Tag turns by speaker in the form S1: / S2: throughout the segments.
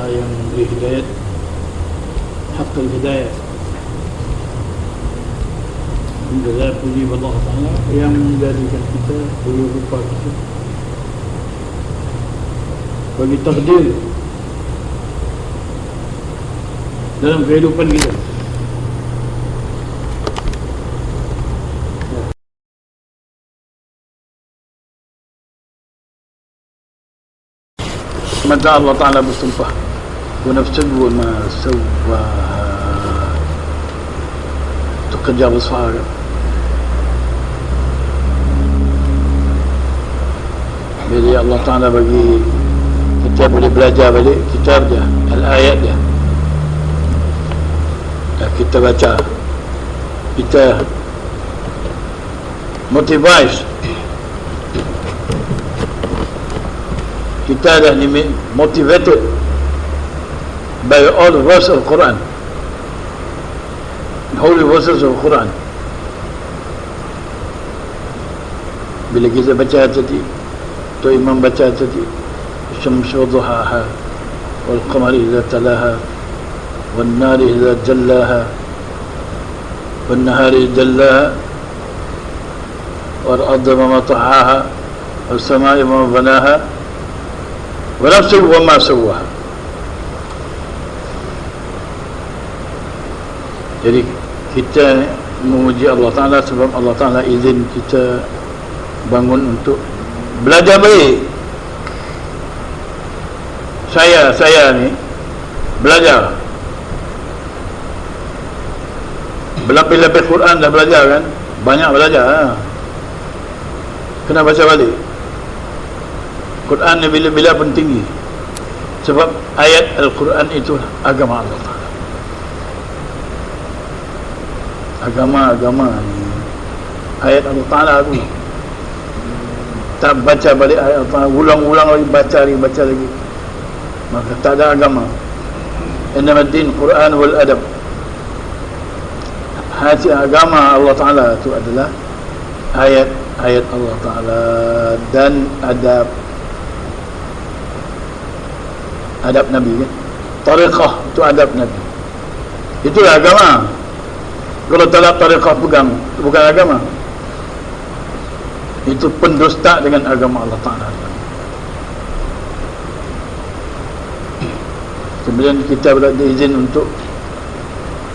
S1: Ta'ala yang memberi hidayat, haqqul hidayah. Alhamdulillah, puji Allah Ta'ala yang menjadikan kita dulu rupa kita bagi takdir dalam kehidupan kita. Maka Allah Ta'ala bersumpah, wa nafsin wa ma sawwaha, itu kerja besar. Jadi Allah Ta'ala bagi kita boleh belajar balik kitab dia, al-ayat dia. Kita baca, kita motivasi, kita dah motivated by all the verses of Quran, holy verses of Quran. Bila kita baca tadi, tu Imam baca tadi, syamsu duhaha wal qamari idza talaha wan nari idza jallaha wan nahari jallaha wal ardi ma tahaha was samai ma banaha wa nafsin wa ma sawwaha. Jadi kita memuji Allah Ta'ala sebab Allah Ta'ala izin kita bangun untuk belajar baik. Saya ni belajar, berlapis-lapis Quran dah belajar kan, banyak belajar ha? Kena baca balik Quran ni bila-bila pun tinggi, sebab ayat Al-Quran itu agama Allah Ta'ala. Agama ni ayat Allah Ta'ala tu, tak baca balik ayat Allah Ta'ala, ulang-ulang lagi, baca lagi, maka tak ada agama. Innamaddin Quran wal adab. Hati agama Allah Ta'ala itu adalah ayat Allah Ta'ala dan adab Nabi kan? Tariqah itu adab Nabi, itulah agama. Kalau tak ada tariqah pegang, itu bukan agama, itu pendusta dengan agama Allah Ta'ala. Kemudian kita berada izin untuk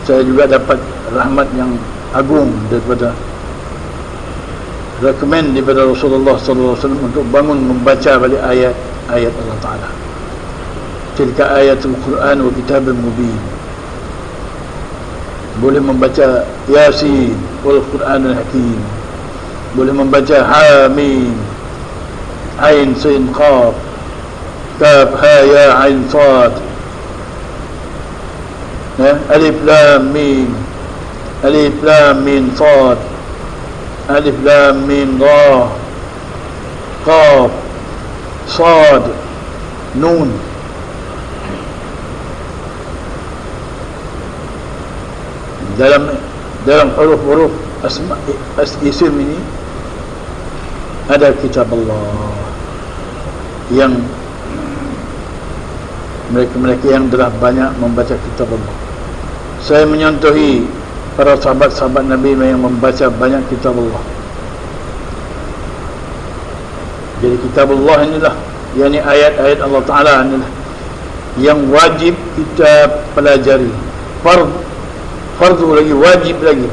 S1: saya juga dapat rahmat yang agung daripada rekomen daripada Rasulullah SAW untuk bangun membaca balik ayat Allah Ta'ala. Tilka ayatul Quran wa kitabul mubin. Boleh membaca Yasin wal Quranul Hakim, boleh membaca Hamim, Ain Sin Qaf, Kaf Ha Ya Ain Sad, Alif Lam Mim, Alif Lam Mim Sad, Alif Lam Mim Ra, Qaf, Sad, Nun. Dalam huruf-huruf isim ini ada kitab Allah yang mereka yang telah banyak membaca kitab Allah. Saya menyontohi para sahabat-sahabat Nabi yang membaca banyak kitab Allah. Jadi kitab Allah inilah, yakni ayat-ayat Allah Ta'ala inilah yang wajib kita pelajari. Fardu lagi, wajib lagi.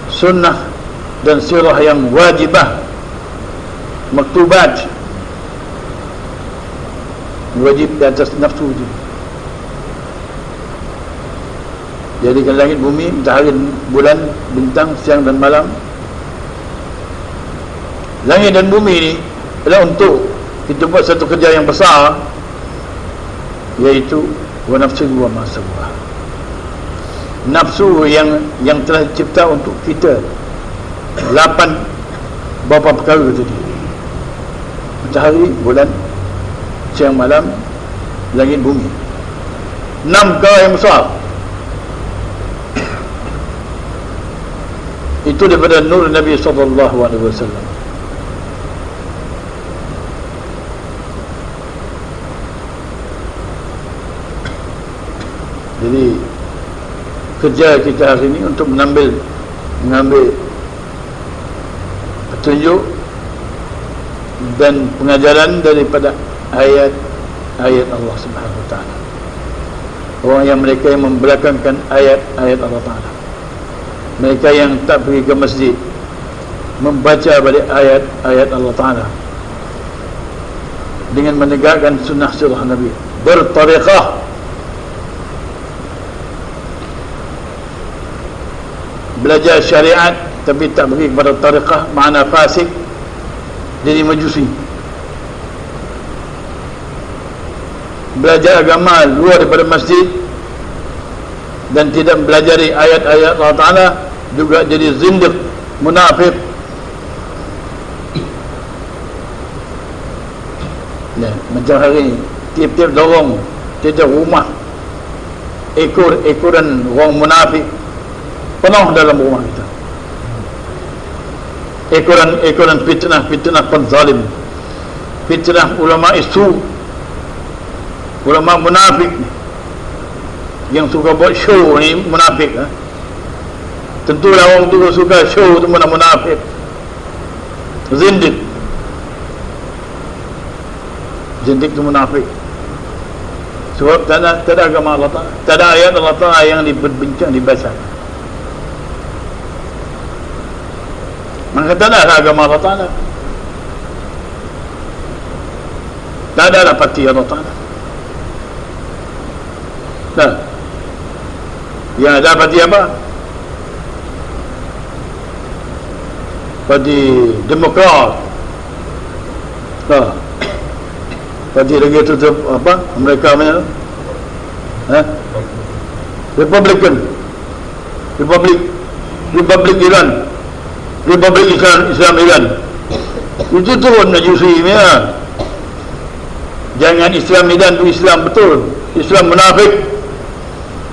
S1: Sunnah dan sirah yang wajibah, maktubat, wajib di atas nafsu itu. Jadikan langit bumi, matahari, bulan, bintang, siang dan malam. Langit dan bumi ini adalah untuk kita buat satu kerja yang besar, iaitu wa nafsin wa ma sawwaha. Nafsu yang telah dicipta untuk kita 8 beberapa perkara tadi: matahari, bulan, siang malam, langit bumi. 6 perkara yang besar. Itu daripada nur Nabi SAW. Jadi kerja kita hari ini untuk mengambil petunjuk dan pengajaran daripada ayat Allah Subhanahu wa taala. Orang yang mereka yang membelakangkan ayat-ayat Allah Taala, mereka yang tak pergi ke masjid membaca balik ayat-ayat Allah Taala dengan menegakkan sunnah sirah Nabi, bertariqah, belajar syariat tapi tak pergi kepada tariqah, makna fasik, jadi majusi. Belajar agama luar daripada masjid dan tidak mempelajari ayat-ayat Allah Ta'ala, juga jadi zindiq, munafik. Macam hari ini tiap-tiap lorong, tiap-tiap rumah, ekor-ekoran orang munafik penuh dalam rumah kita. Ekoran fitnah penzalim, fitnah ulama isu, ulama munafik yang suka buat show ni munafik. Tentulah orang tu suka show tu munafik, zindik tu munafik. Sebab tak ada agama Allah Ta'ala, tak ada ayat Allah Ta'ala yang diberbincang, dibaca. Maka tak ada agama Allah Ta'ala, tak ada dapati Allah Ta'ala. Nah, yang ada dapati apa? Parti Demokrat, parti lagi tu apa? Mereka mana? Republik Iran, Republik Islam Iran. Itu turun majusi ya. Jangan Islam Iran tu Islam betul, Islam munafik,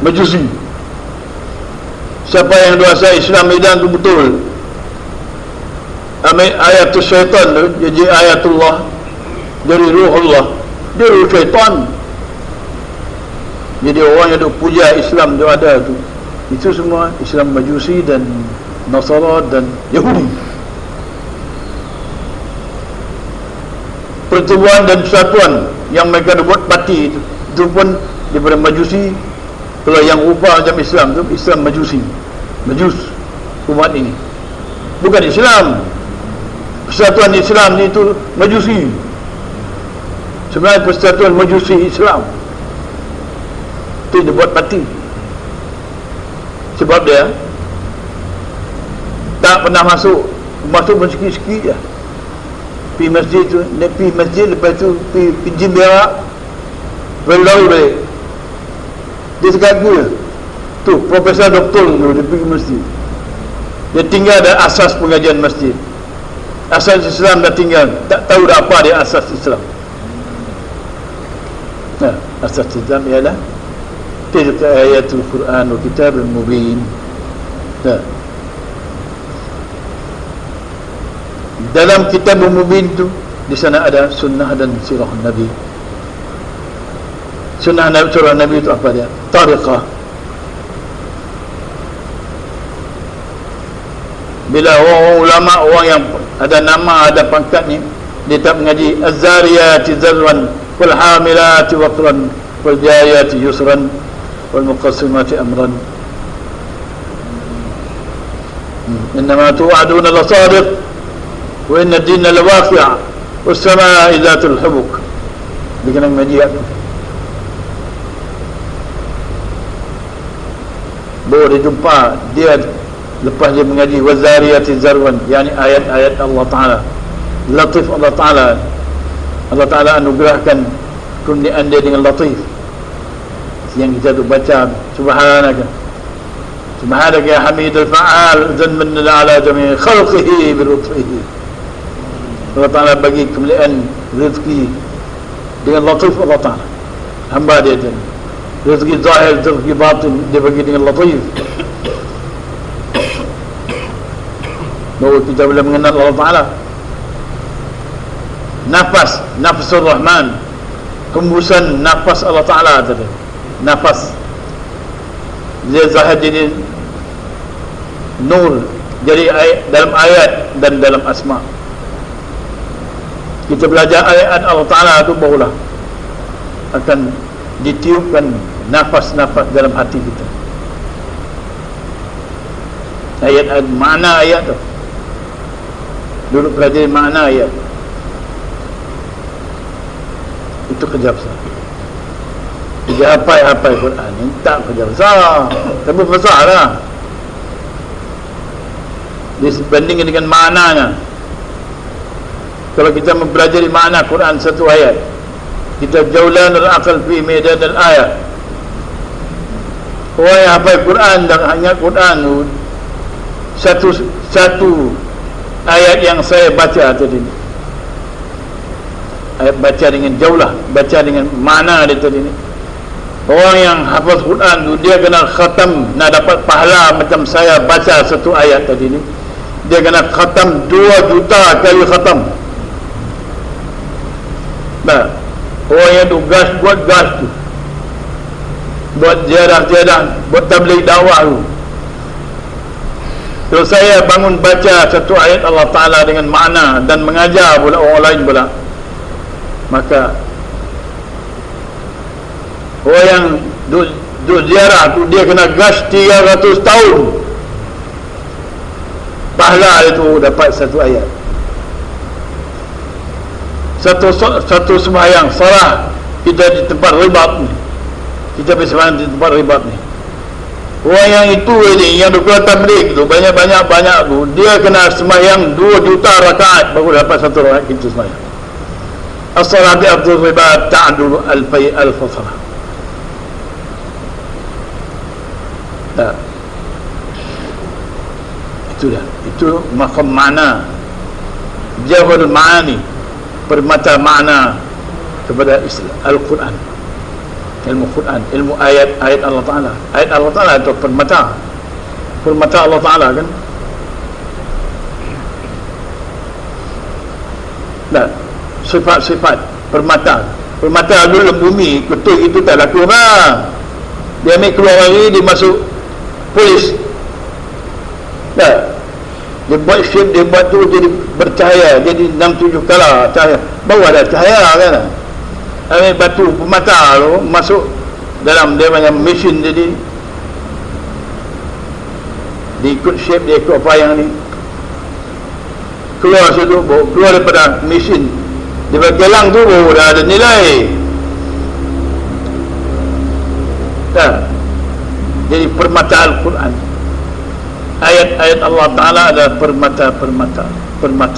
S1: majusi. Siapa yang dosa Islam Iran tu betul, ayatul syaitan tu jadi ayatullah, dari ruhullah, dia ruh syaitan. Jadi orang yang duk puja Islam tu ada tu, itu semua Islam majusi dan Nasara dan Yahudi. Pertubuhan dan persatuan yang mereka buat parti itu pun daripada majusi. Kalau yang rupa macam Islam tu Islam majusi, majus umat ini, bukan Islam. Persatuan Islam itu majusi. Sebenarnya persatuan majusi Islam itu dia buat parti. Sebab dia tak pernah masuk pun sikit-sikit je. Pergi masjid tu, dia pergi masjid, lepas tu pergi gym berak, berlalu balik. Dia segagu je. Tu Profesor Doktor tu, dia pergi masjid, dia tinggal ada asas pengajian masjid. Asas Islam dah tinggal, tak tahu dah apa dia asas Islam. Nah, asas Islam ialah tilka ayatul Quran wa kitabul mubin. Nah, dalam kitab mubin tu di sana ada sunnah dan sirah Nabi. Sunnah Nabi, sirah Nabi itu apa dia? Tariqah. Bila orang ulama, orang yang ada nama, ada pangkat ni, dia tak mengaji az-zariyati zarwan wal hamilati waqran wal jariyati yusran wal muqassimati amran. Innama tu'aduna la sadiq wa inna ad-dina la waqi', was samaa'i dhatul hubuk. Dia kena mengaji itu. Baru dia jumpa, dia lepas dia mengaji wazariyati zarwan, yakni ayat-ayat Allah Ta'ala, latif Allah Ta'ala. Allah Ta'ala anugerahkan kurniaan dia dengan latif, yang kita tu baca subhanaka subhanaka ya hamidul fa'al zanman ala jami' khalqihi bi lutfihi. Allah Ta'ala bagi kemuliaan rezeki dengan latif Allah Ta'ala. Hamba dia tu rezeki zahir, rezeki batin dia bagi dengan latif. Bahawa kita boleh mengenal Allah Ta'ala. Nafsul Rahman, hembusan nafas Allah Ta'ala tadi. Nafas dia zahir jadi nur, jadi dalam ayat dan dalam asma. Kita belajar ayat Allah Ta'ala itu barulah akan ditiupkan nafas-nafas dalam hati kita. Ayat-ayat, makna ayat tu dulu pelajari makna ayat itu kerja besar. Dia hafal Quran ini tak kerja besar, tapi besar lah disebandingkan dengan maknanya. Kalau kita mempelajari makna Quran satu ayat, kita jaulanul aqal fi medan al-ayat. Orang yang hafal Quran dan hanya Quran satu ayat yang saya baca tadi ni, ayat baca dengan jaulah, baca dengan makna dia tadi ni. Orang yang hafaz Quran tu dia kena khatam, nak dapat pahala macam saya baca satu ayat tadi ni, dia kena khatam 2 juta kali khatam. Nah, orang yang tu buat gas tu, buat ziarah-ziarah, buat tabligh dakwah tu. Kalau saya bangun baca satu ayat Allah Ta'ala dengan makna dan mengajar pula orang lain pula, maka orang yang duduk ziarah tu dia kena gas 300 tahun pahala itu dapat satu ayat. Satu sembahyang salah kita di tempat ribat ni, kita bersembahyang di tempat ribat ni, orang yang itu ni, yang dukul tabligh tu banyak tu, dia kena sembahyang 2 juta rakaat baru dapat satu rakaat kita sembahyang. As-salat bi afdhal ribat ta'dulu alfai al-salah. Nah, itulah, itu makam makna, jawahirul ma'ani, permata makna kepada Al-Quran, ilmu Quran, ilmu ayat Allah Ta'ala. Ayat Allah Ta'ala itu permata Allah Ta'ala kan. Nah, sifat-sifat permata dalam bumi ketuk itu tak laku lah. Dia ambil keluar lagi, dia masuk polis. Nah, dia buat shape, dia buat tu jadi bercahaya, jadi 6-7 kala cahaya, baru ada cahaya kan. Ambil batu permata tu masuk dalam dia macam mesin, jadi dia ikut shape, dia ikut apa yang ni keluar situ, keluar daripada mesin, dia bergelang tu baru dah ada nilai. Nah, jadi permata Al-Quran, ayat-ayat Allah Ta'ala adalah permata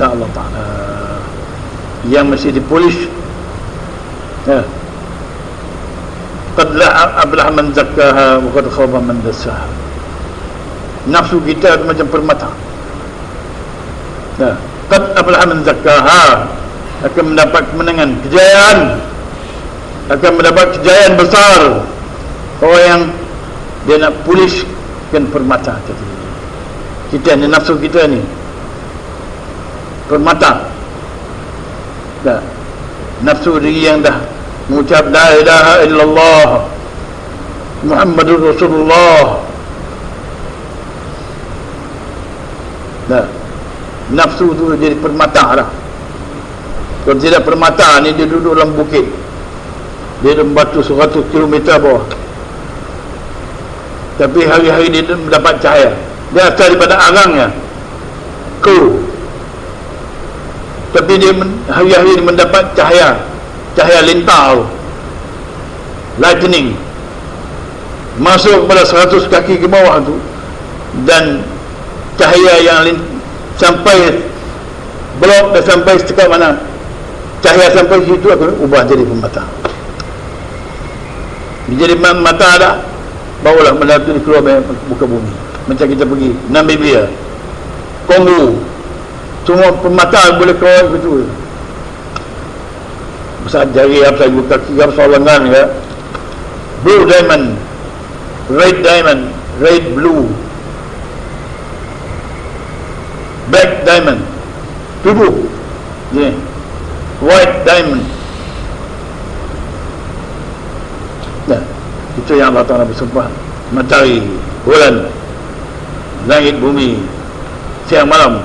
S1: Allah Ta'ala yang mesti dipolish. Qad aflaha man zakkaha wa qad khaba man dassaha. Nafsu kita itu macam permata. Qad aflaha man zakkaha, akan mendapat kemenangan, kejayaan, akan mendapat kejayaan besar orang yang dia nak polishkan permata tadi. Kita ni, nafsu kita ni permata. Nafsu diri yang dah mengucap la ilaha illallah Muhammadur Rasulullah. Nafsu tu jadi permata lah. Kalau tidak permata ni, dia duduk dalam bukit, dia dalam batu 100 km bawah, tapi hari-hari dia mendapat cahaya. Dia asal daripada arangnya tapi dia hari-hari mendapat cahaya lintar, lightning masuk kepada 100 kaki ke bawah tu, dan cahaya yang sampai blok dah sampai setiap mana, cahaya sampai situ akan ubah jadi permata. Jadi mata dah barulah benda tu keluar muka bumi. Macam kita pergi Namibia, Kongo, semua permata boleh keluar begitu. Besar jari, apa ibu kaki, apa lengan ya. Blue diamond, red blue, black diamond, tubuh, yeah. White diamond. Nah, itu yang Allah Ta'ala bersumpah. matahari, bulan, langit, bumi, siang malam,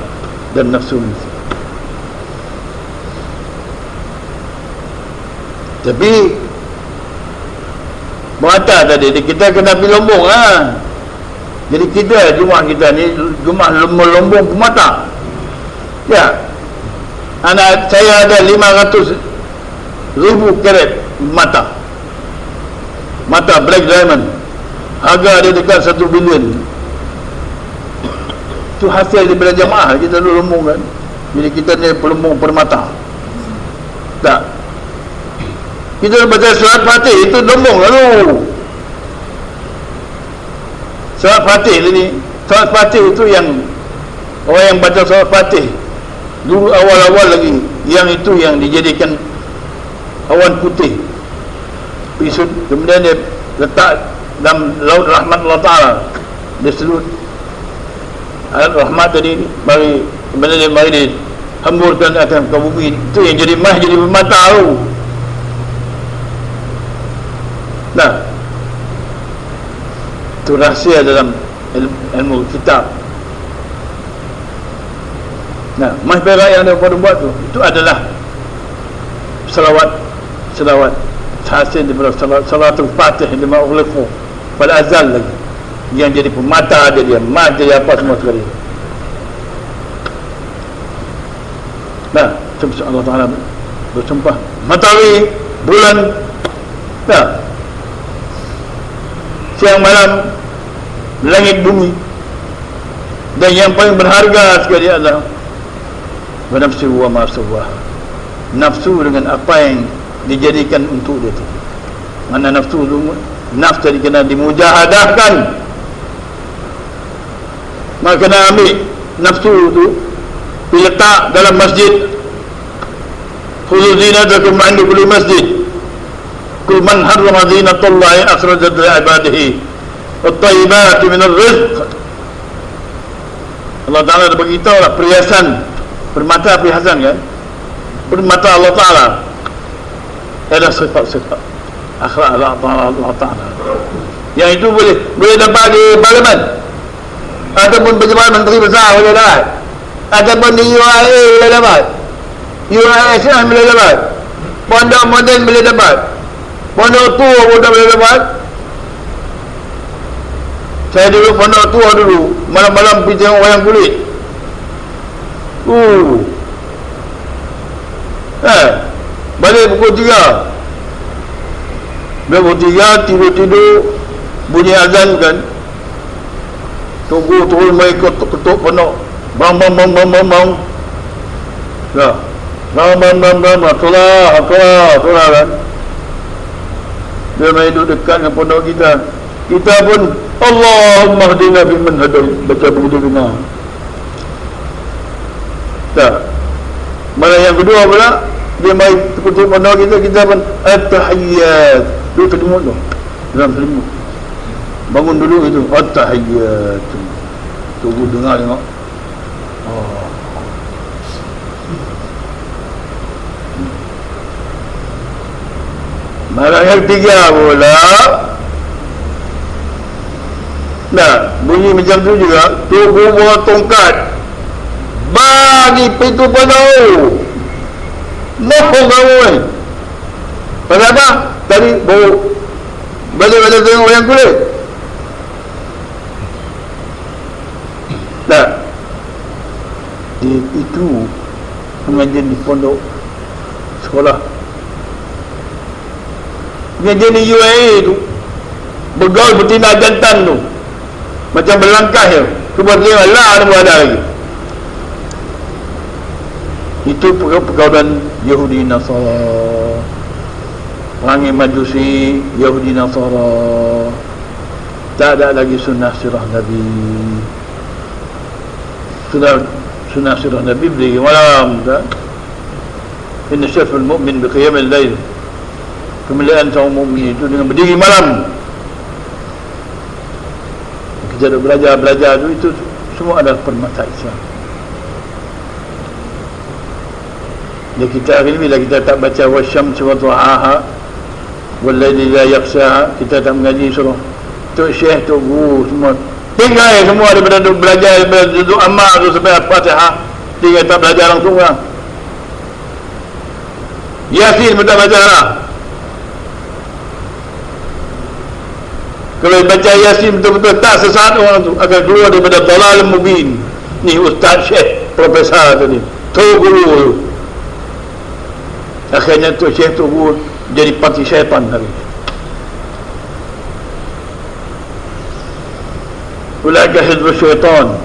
S1: dan nafsu manusia. Tapi mata tadi kita kena pergi lombong lah. Jadi kita jumlah kita ni jumlah lombong pemata. Ya, anak saya ada 500,000 karat mata black diamond, harga dia dekat 1 bilion. Itu hasil daripada jamaah kita dulu lombong kan. Jadi kita ni pelombong permata. Tak, kita baca surat Fatih itu lombong lalu. Surat Fatih ni, surat Fatih itu yang orang yang baca surat Fatih dulu awal-awal lagi, yang itu yang dijadikan awan putih pisut, kemudian dia letak dalam laut rahmat Allah Ta'ala, dia selut alat rahmat tadi mari, kemudian dia mari dihamburkan atas ke bumi. Itu yang jadi mah, jadi permata tu. Nah, itu rahsia dalam ilmu kitab. Nah, mah perak yang dia pada buat tu, itu adalah selawat hasil daripada salatul Fatih yang dimaklifkan pada azal lagi, yang jadi pemata ada dia, mah jadi apa semua sekali. Nah, sebab Allah Ta'ala bersumpah matahari, bulan, nah, siang malam, langit bumi, dan yang paling berharga sekali adalah nafsu wa ma sawwaha, nafsu dengan apa yang dijadikan untuk dia tu. Mana nafsu tu, nafsu tadi kena dimujahadahkan, maka kena ambil nafsu tu diletak dalam masjid. Khudhu zinatakum 'inda kulli masjid, kul man harrama zinatallahi akhrajat li 'ibadihi wat-tayyibati minar rizq. Allah Ta'ala dah beritahu lah perhiasan permata, perhiasan kan, permata Allah Ta'ala ada sifat-sifat akhlak Allah Ta'ala yang itu boleh dapat di parlimen ataupun pejabat menteri besar boleh dapat, ataupun di UIA boleh dapat, UISM boleh dapat, pondok moden boleh dapat, pondok tua pun tak boleh dapat. Saya dulu pondok tua dulu, malam-malam pergi tengok wayang kulit. Balik pukul 3. Pukul 3 tidur-tidur bunyi azan kan. Tunggu turun mai ketuk pondok. Bang. Ya. Bang. Tolah kan. Dia mai duduk dekat dengan pondok kita. Kita pun Allahumma hdina fiman hadait, baca begitu dengar. Tak. Malah yang kedua pula, dia mai ketuk pondok kita pun at-tahiyyat. Duduk selimut tu, dalam selimut. Bangun dulu itu at-tahiyyat. Tunggu dengar tengok. Malah yang tiga pula, nah, bunyi macam tu juga. Tunggu bawa tongkat, bagi pintu pondok. Mohon kamu ni. Pasal apa? Tadi bawa balik tengok wayang kulit. Nah, itu pengajian di pondok sekolah. Pengajian di UAE tu, bergaul betina jantan tu, macam berlangkah je. Cuba tengok lah ada lagi. Itu pergaulan Yahudi Nasara, perangai Majusi, Yahudi Nasara. Tak ada lagi sunnah sirah Nabi. Sunnah sirah Nabi berdiri malam, tak? Inna syafal mu'min bi qiyamil lail. Kemuliaan seorang mukmin itu dengan berdiri malam. Kita dah belajar itu semua adalah permata Islam. Dan kita hari ini bila kita tak baca wasyamsi wa duhaha wal laili idza yaghsha, kita tak mengaji surah Tok Syekh, Tok Guru semua tinggal semua daripada belajar daripada duduk amal tu sampai Fatihah, tinggal tak belajar langsung lah. Yasin pun tak baca lah. Kalau baca Yasin betul-betul tak sesat orang tu akan keluar daripada dalal mubin. Ni Ustaz Syekh Profesor tadi, Tok Guru. Akhirnya Tok Syekh, Tok Guru jadi parti syaitan hari. Ulaika hizbul syaitan,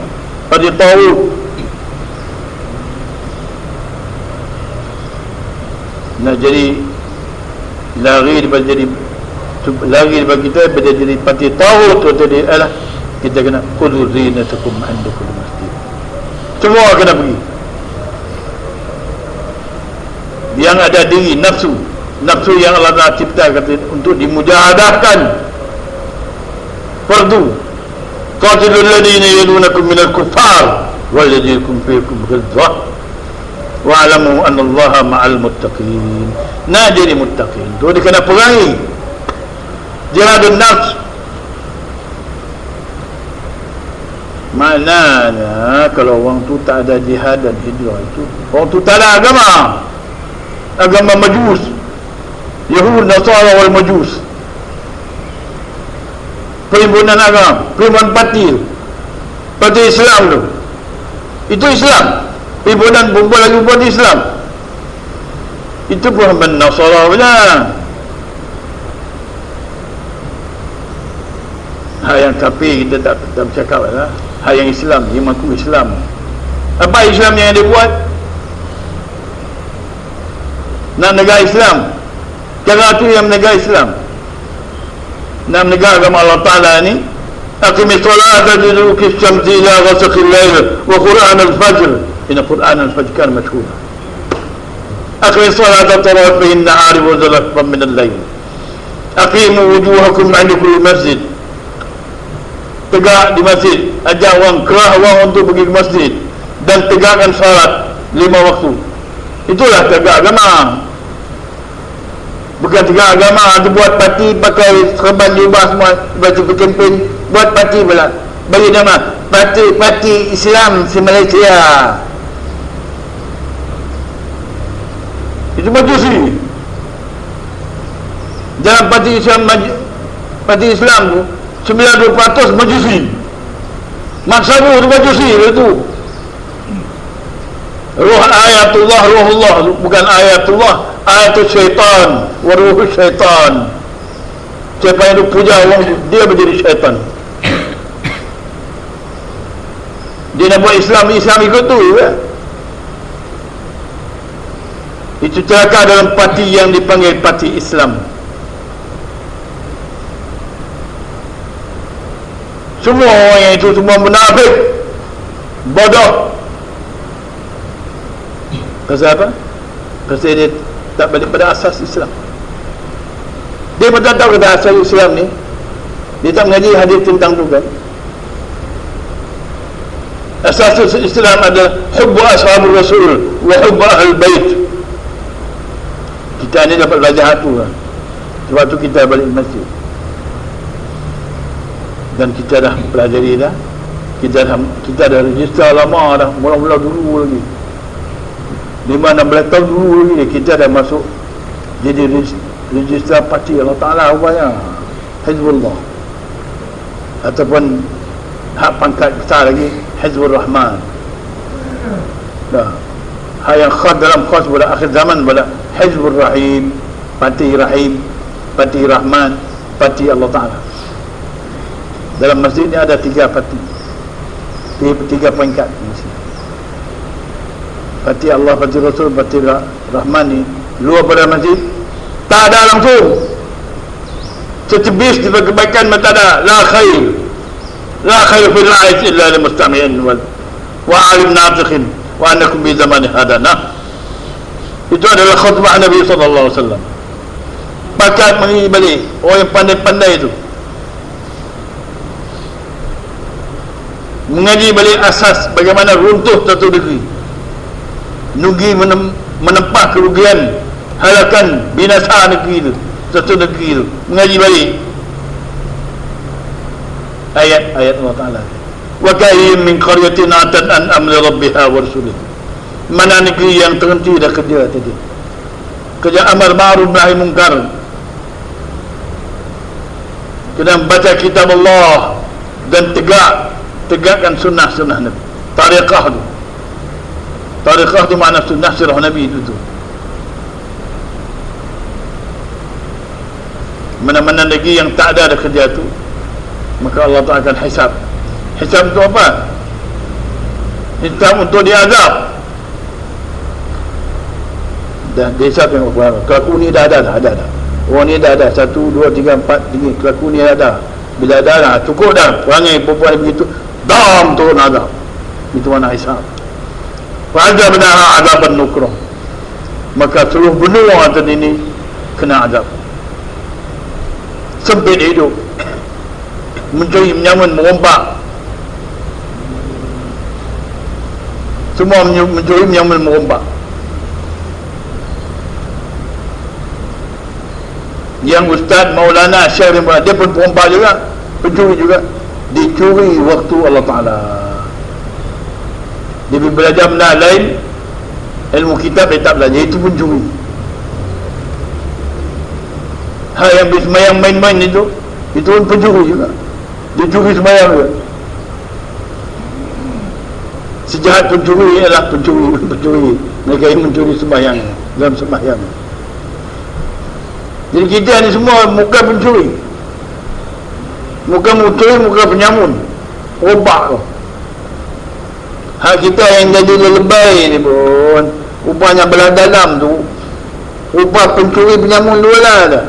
S1: parti taghut. Nak jadi lari daripada kita daripada jadi parti taghut tu tadi adalah kita kena khudhu zinatakum 'inda kulli masjid. Semua kena pergi. Yang ada diri nafsu yang Allah Ta'ala cipta kata untuk dimujahadahkan. Fardu qatilul ladina yalunakum minal kuffar wal yajidukum fiikum ghilzah wa'lamu anna Allaha ma'al muttaqin. Nah, jadi muttaqin tu dia kena perangi jihadun nafs. Maknanya kalau orang tu tak ada jihad dan hijrah, itu orang tu tak ada agama majus, Yahud, Nasara wal majus, perhimpunan agama, perhimpunan parti Islam tu, itu Islam, perhimpunan lagi parti Islam, itu perhimpunan Nasara punya. Hal yang kafir kita tak bercakap lah. Hal yang Islam, dia mengaku Islam. Apa Islam yang dia buat? Nak negara Islam, cara tu yang negara Islam, nak negara agama Allah Ta'ala ni. Aqimis salata liduluki syamsi ila ghasaqil lail wa Qur'an al-fajr, inna Qur'an al-fajr kan mashhur. Aqimis salata tarafihin nahari wa zalafan min al-lail, aqimu wujuhakum 'inda kulli masjid. Tegak di masjid, ajak orang, kerah orang untuk pergi ke masjid dan tegakkan salat 5 waktu. Itulah tegak agama. Bukan tegak agama tu buat parti pakai serban jubah semua, baca kempen, buat parti pula, bagi nama parti Islam si Malaysia. Itu majusi. Dalam parti Islam tu 90% majusi. Maksabu tu majusi itu. Ruh ayatullah, ruhullah, bukan ayatullah, ayatul syaitan, wa ruhul syaitan. Siapa yang puja orang tu, dia menjadi syaitan. Dia nak buat Islam ikut tu ya? Itu celaka dalam parti yang dipanggil parti Islam. Semua orang yang itu semua munafik, bodoh. Pasal apa? Pasal dia tak balik pada asas Islam. Dia pun tak tahu kata asas Islam ni. Dia tak mengaji hadis tentang tu kan. Asas Islam ada hubbu ashabul rasul wa hubbu ahlul bait. Kita ni dapat belajar tu lah. Sebab tu kita balik masjid. Dan kita dah pelajari dah. Kita dah register lama dah, mula-mula dulu lagi 5-16 tahun dulu lagi kita dah masuk jadi register parti Allah Ta'ala rupanya, Hizbullah, ataupun hak pangkat besar lagi Hizbul Rahman. Dah hak yang khas dalam khas pada akhir zaman pada Hizbul Rahim, parti Rahim, parti Rahman, parti Allah Ta'ala. Dalam masjid ni ada 3 parti, 3 peringkat. Parti Allah, parti Rasul, parti Rahman ni luar pada masjid tak ada langsung. Setebis di kebaikan tak ada. La khair fil ra'is illa lil mustami'in wa alim natikhin wa annakum bi zamani hadana. Itu adalah khutbah Nabi sallallahu alaihi wasallam. Bakat mengi balik orang yang pandai-pandai itu mengaji balik asas bagaimana runtuh satu negeri, menempah kerugian, halakan binasa negeri itu, satu negeri itu, mengaji balik. ayat-ayat Allah Ta'ala. Wa ka'ayyin min qaryatin atat an amri rabbiha wa rasulih. Mana negeri yang terhenti dah kerja tadi, kerja amar ma'ruf nahi munkar, kena baca kitab Allah dan tegakkan sunnah-sunnah Nabi. Tariqah tu makna sunnah sirah Nabi itu tu. Mana-mana negeri yang tak ada kerja tu, maka Allah Ta'ala akan hisab. Hisab itu apa? Hisab untuk diazab. Dah desa tengok kelaku ni dah ada. Orang ni dah ada 1, 2, 3, 4 tinggi. Kelaku ni ada. Bila ada dah cukup dah. Perangai perempuan begitu, dam turun azab. Itu mana hisab. Azab benar azaban nukrah. Maka seluruh benua atas ini kena azab. Sempit hidup, mencuri, menyamun, merompak. Semua mencuri, menyamun, merompak. Yang Ustaz Maulana Syarif, dia pun perompak juga, pencuri juga. Dicuri waktu Allah Ta'ala. Dia belajar benda lain, ilmu kitab dia tak belajar, itu pun curi. Yang bersemayang main-main itu pun pencuri juga. Dia curi semayang juga. Sejahat pencuri ialah pencuri. Mereka yang mencuri semayang dalam semayang. Jadi kita ni semua muka pencuri, muka mencuri, muka penyamun, robak tu. Hak kita yang jadi lelebay ni pun rupanya belah dalam tu, rupa pencuri, penyamun dua lah dah.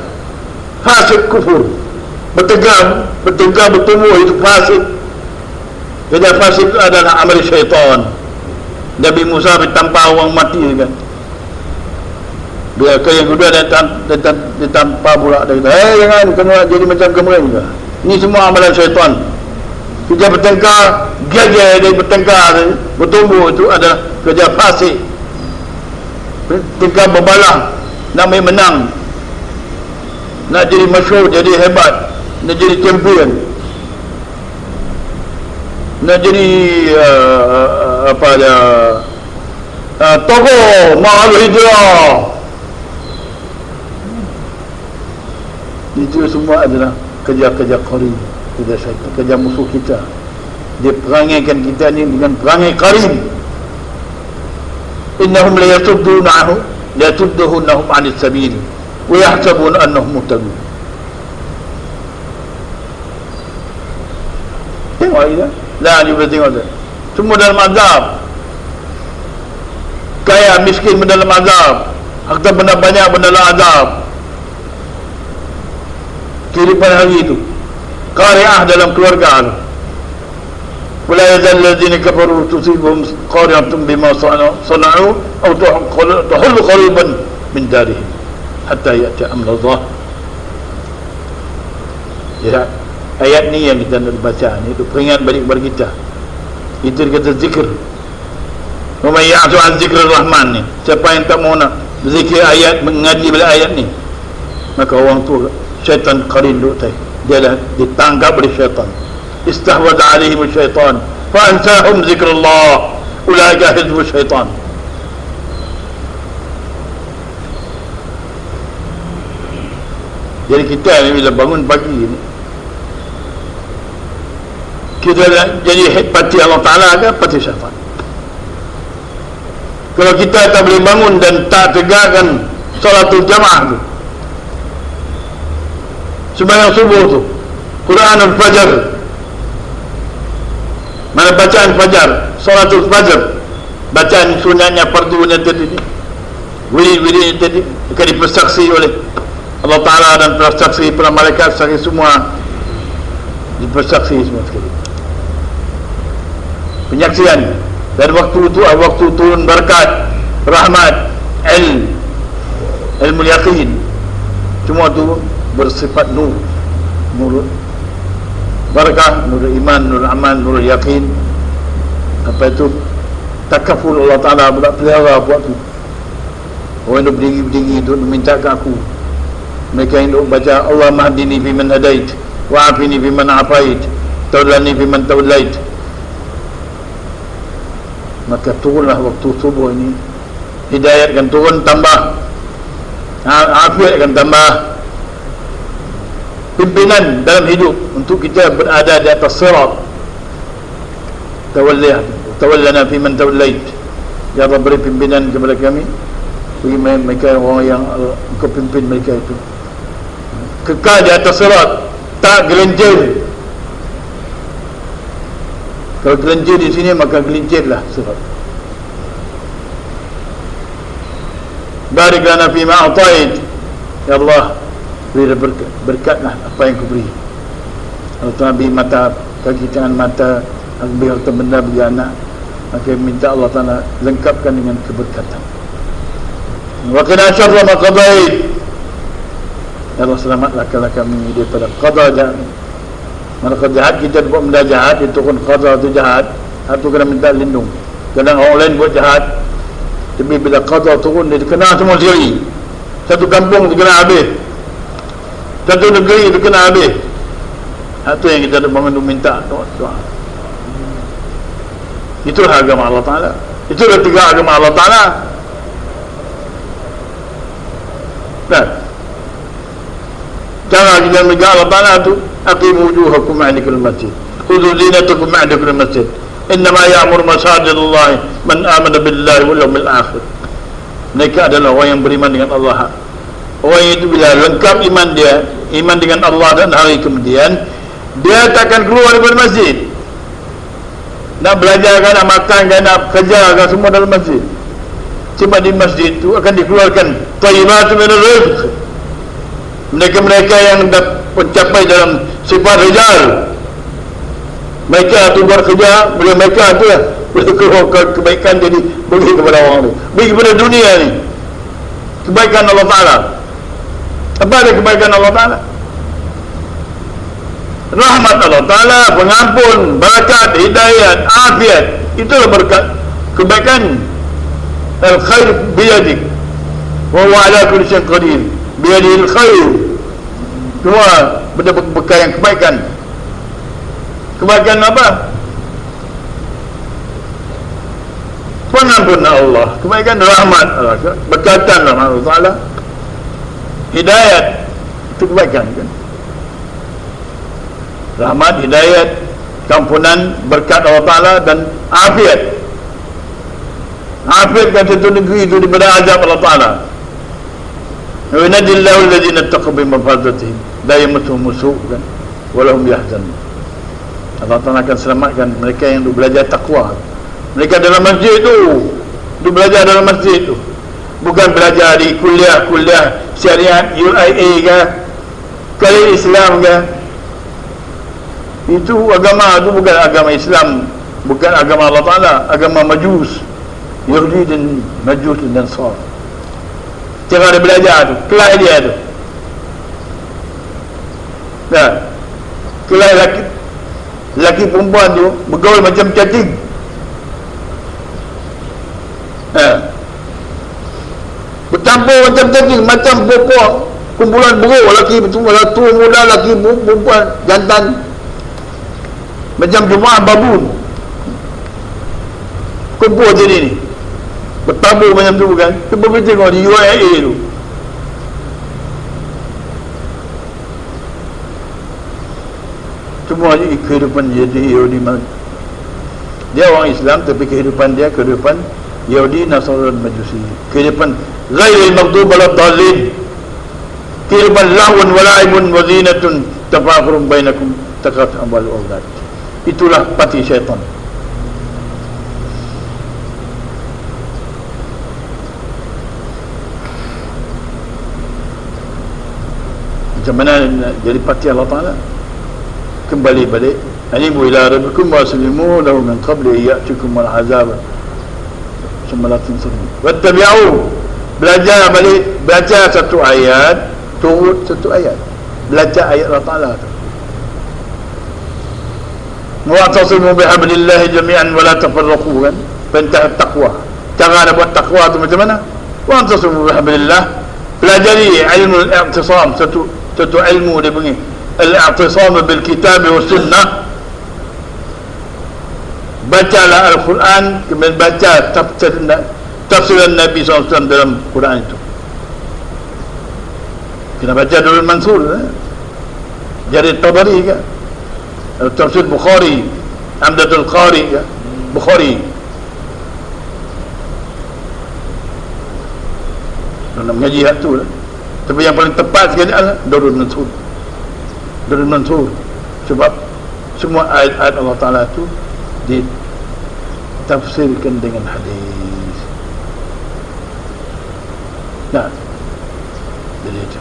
S1: Fasik kufur, bertegar bertumbuh, itu fasik. Jadi fasik itu adalah amal syaitan. Nabi Musa ditampak orang mati kan. Dia yang kedua ditampak pula. Dia kata, jangan kena jadi macam kemarin juga. Ini semua amalan syaitan. Kerja bertengkar, gaya dia bertengkar, bertumbuh, itu adalah kerja fasik. Bertengkar berbalah, nak main menang, nak jadi masyhur, jadi hebat, nak jadi champion, nak jadi tokoh mahal hijrah. Itu semua adalah kerja-kerja qarin, kerja syaitan, kerja musuh kita. Dia perangaikan kita ni dengan perangai qarin. Innahum la yasuddunahum 'anil sabil wa yahsabun annahum muhtadun. Tengok ini lah, ni boleh tengok tu. Semua dalam azab. Kaya miskin dalam azab, harta benda banyak dalam azab. Kehidupan hari itu qari'ah dalam keluarga. Wala yazal ladzina kafaru tusibuhum qari'atun bima sana'u aw tahullu qariban min darihim hatta ya'ti amrullah. Ya, ayat ni yang kita nak baca ni, itu peringat balik kepada kita. Itu kata zikir. Wa may ya'tu an zikrir rahman ni, siapa yang tak mau nak zikir ayat, mengaji bila ayat ni, maka orang tu syaitan qarin duk tai. Dia dah ditangkap oleh syaitan. Istahwad alaihim syaitan fa ansahum zikrullah. Ulaika hizbu syaitan. Jadi kita ni bila bangun pagi ni, kita jadi parti Allah Ta'ala ke parti syaitan? Kalau kita tak boleh bangun dan tak tegakkan salatul jamaah tu, sembahyang subuh tu, Quranul Fajar, mana bacaan Fajar, Salatul Fajar, bacaan sunatnya fardunya tadi, wirid tadi akan dipersaksi oleh Allah Ta'ala dan persaksi para malaikat, saksi semua dipersaksi semua sekali. Penyaksian. Dan waktu itu waktu turun berkat, rahmat, ilmu yaqin, semua tu bersifat nur barakah, nur iman, nur amal, nur yakin. Apa itu takaful Allah Ta'ala pula pelihara buat tu. Orang yang berdiri itu minta ke aku. Mereka yang baca Allah mahdini fiman hadait wa afini fiman afait tawallani fi man tawallait. Maka turunlah waktu subuh ini, hidayat akan turun tambah, afiat akan tambah, pimpinan dalam hidup untuk kita berada di atas sirat. Tawallana fi man tawallait. Ya Allah, beri pimpinan kepada kami, bagi mereka orang yang Engkau pimpin mereka itu kekal di atas sirat, tak gelincir. Kalau gelincir di sini, maka gelincirlah sirat. Barik lana fi ma a'tait. Ya Allah, beri berkatlah apa yang Kau beri. Allah Ta'ala beri mata, kaki tangan mata, beri harta benda, beri anak, maka minta Allah Ta'ala lengkapkan dengan keberkatan. Wa qina syarra ma qadait. Ya Allah, selamatlah kami daripada qada jahat. Mana jahat kita buat benda jahat, itu pun qada tu jahat, itu kena minta lindung. Kadang orang lain buat jahat, tapi bila qada turun, dia kena semua sekali. Satu kampung dia kena habis, satu negeri dia kena habis. Itu yang kita bangun minta doa. Itulah agama Allah Ta'ala. Itulah tiga agama Allah Ta'ala. Dan cara kita menjaga Allah Ta'ala itu, aqimu wujuhakum ma'adikul masjid, khudhu zinatakum ma'adikul masjid, innama ya'mur masajidullah man amana billahi wal yawmil akhir. Mereka adalah orang yang beriman dengan Allah. Orang itu bila lengkap iman dia, iman dengan Allah dan hari kemudian, dia takkan keluar daripada masjid. Nak belajar kan, nak makan kan, nak kerja kan, semua dalam masjid. Cuma di masjid itu akan dikeluarkan thayyibatu min rizq. Mereka-mereka yang dah mencapai dalam sifat rijal, mereka tu bekerja, bila mereka tu lah boleh keluarkan kebaikan, jadi bagi kepada orang ni, bagi kepada dunia ni, kebaikan Allah Ta'ala. Apa ada kebaikan Allah Ta'ala? Rahmat Allah Ta'ala, pengampun, barakat, hidayat, afiat. Itulah berkat, kebaikan. Al-khair biyadik, wa huwa ala kulli syai'in qadir. Biyadil khair. Semua benda bekal yang kebaikan. Kebaikan apa? Pengampun Allah, kebaikan, rahmat Allah, berkatan Allah Ta'ala, hidayat. Itu kebaikan kan? Rahmat, hidayat, kampunan, berkat Allah Ta'ala, dan afiat. Afiat kan satu negeri itu daripada azab Allah Ta'ala. Wa yanadillahu alladhina taqaw bi mafazatihim la yamassuhum su' kan walahum yahzanun. Allah Ta'ala akan selamatkan mereka yang belajar takwa. Mereka dalam masjid tu, belajar dalam masjid tu, bukan belajar di kuliah syariat UIA ke, kuliah Islam ke. Itu agama tu bukan agama Islam, bukan agama Allah Ta'ala, agama Majus, Yahudi dan Majus dan Nasar. Cara dia belajar tu, kelas dia tu. Nah, kelas lelaki perempuan tu bergaul macam cacing. Bercampur macam cacing, macam pokok kumpulan buruk, lelaki tua muda, lelaki perempuan jantan, macam jemaah babun kumpul jadi ni, bertabur macam tu kan. Cuba kita tengok di UIA tu, semua kehidupan Yahudi. Dia orang Islam tapi kehidupan dia kehidupan Yahudi, Nasrani dan Majusi. Kehidupan ghairil maghdub waladdallin, kehidupan lahun wa la'ibun wa zinatun tafakhurun bainakum takat amwal aulad. Itulah pati syaitan. Macam mana jadi pati Allah Ta'ala? Kembali balik, anibu ila rabbikum wa aslimu lahu min qabli ya'tikum al-azab summa la tunsurun wattabi'u. Belajar balik, baca satu ayat, turut satu ayat, belajar ayat Allah Ta'ala tu. Wa'tasimu bihablillahi jami'an wa la tafarraqu kan, perintah taqwa. Cara nak buat taqwa tu macam mana? Wa'tasimu bihablillah, pelajari ilmu al-i'tisam, satu ilmu dia panggil al-i'tisam bil kitab wa sunnah, bacalah Al-Quran, kemudian baca tafsiran Nabi SAW dalam Quran itu. Kita baca dulu Mansur, Jarir Tabari kan, tafsir Bukhari, Amdatul Qari kan, Bukhari. Dalam mengaji hak tu lah. Tapi yang paling tepat sekali adalah Darul Mansur. Darul Mansur. Sebab semua ayat-ayat Allah Ta'ala itu ditafsirkan dengan hadis. Nah, jadi itu.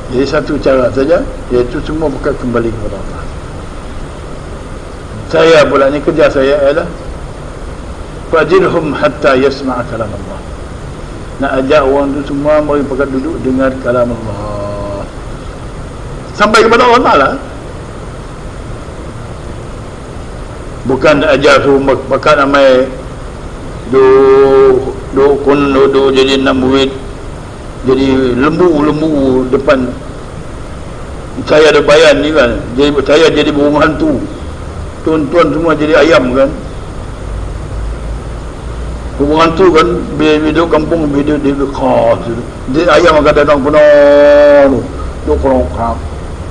S1: Jadi satu cara saja, iaitu semua bukan kembali kepada Allah. Saya pula ni, kerja saya ialah fajirhum hatta yasma'a kalam Allah. Nak ajak orang tu semua mari pakat duduk dengar kalam Allah sampai kepada Allah Ta'ala. Bukan nak ajar tu pakat amai do jadi enam murid, jadi lembu depan saya ada bayan ni kan, jadi saya jadi burung hantu, tuan-tuan semua jadi ayam kan. Burung hantu kan, bila duduk kampung, bila dia khas, dia ayam akan datang penuh tu,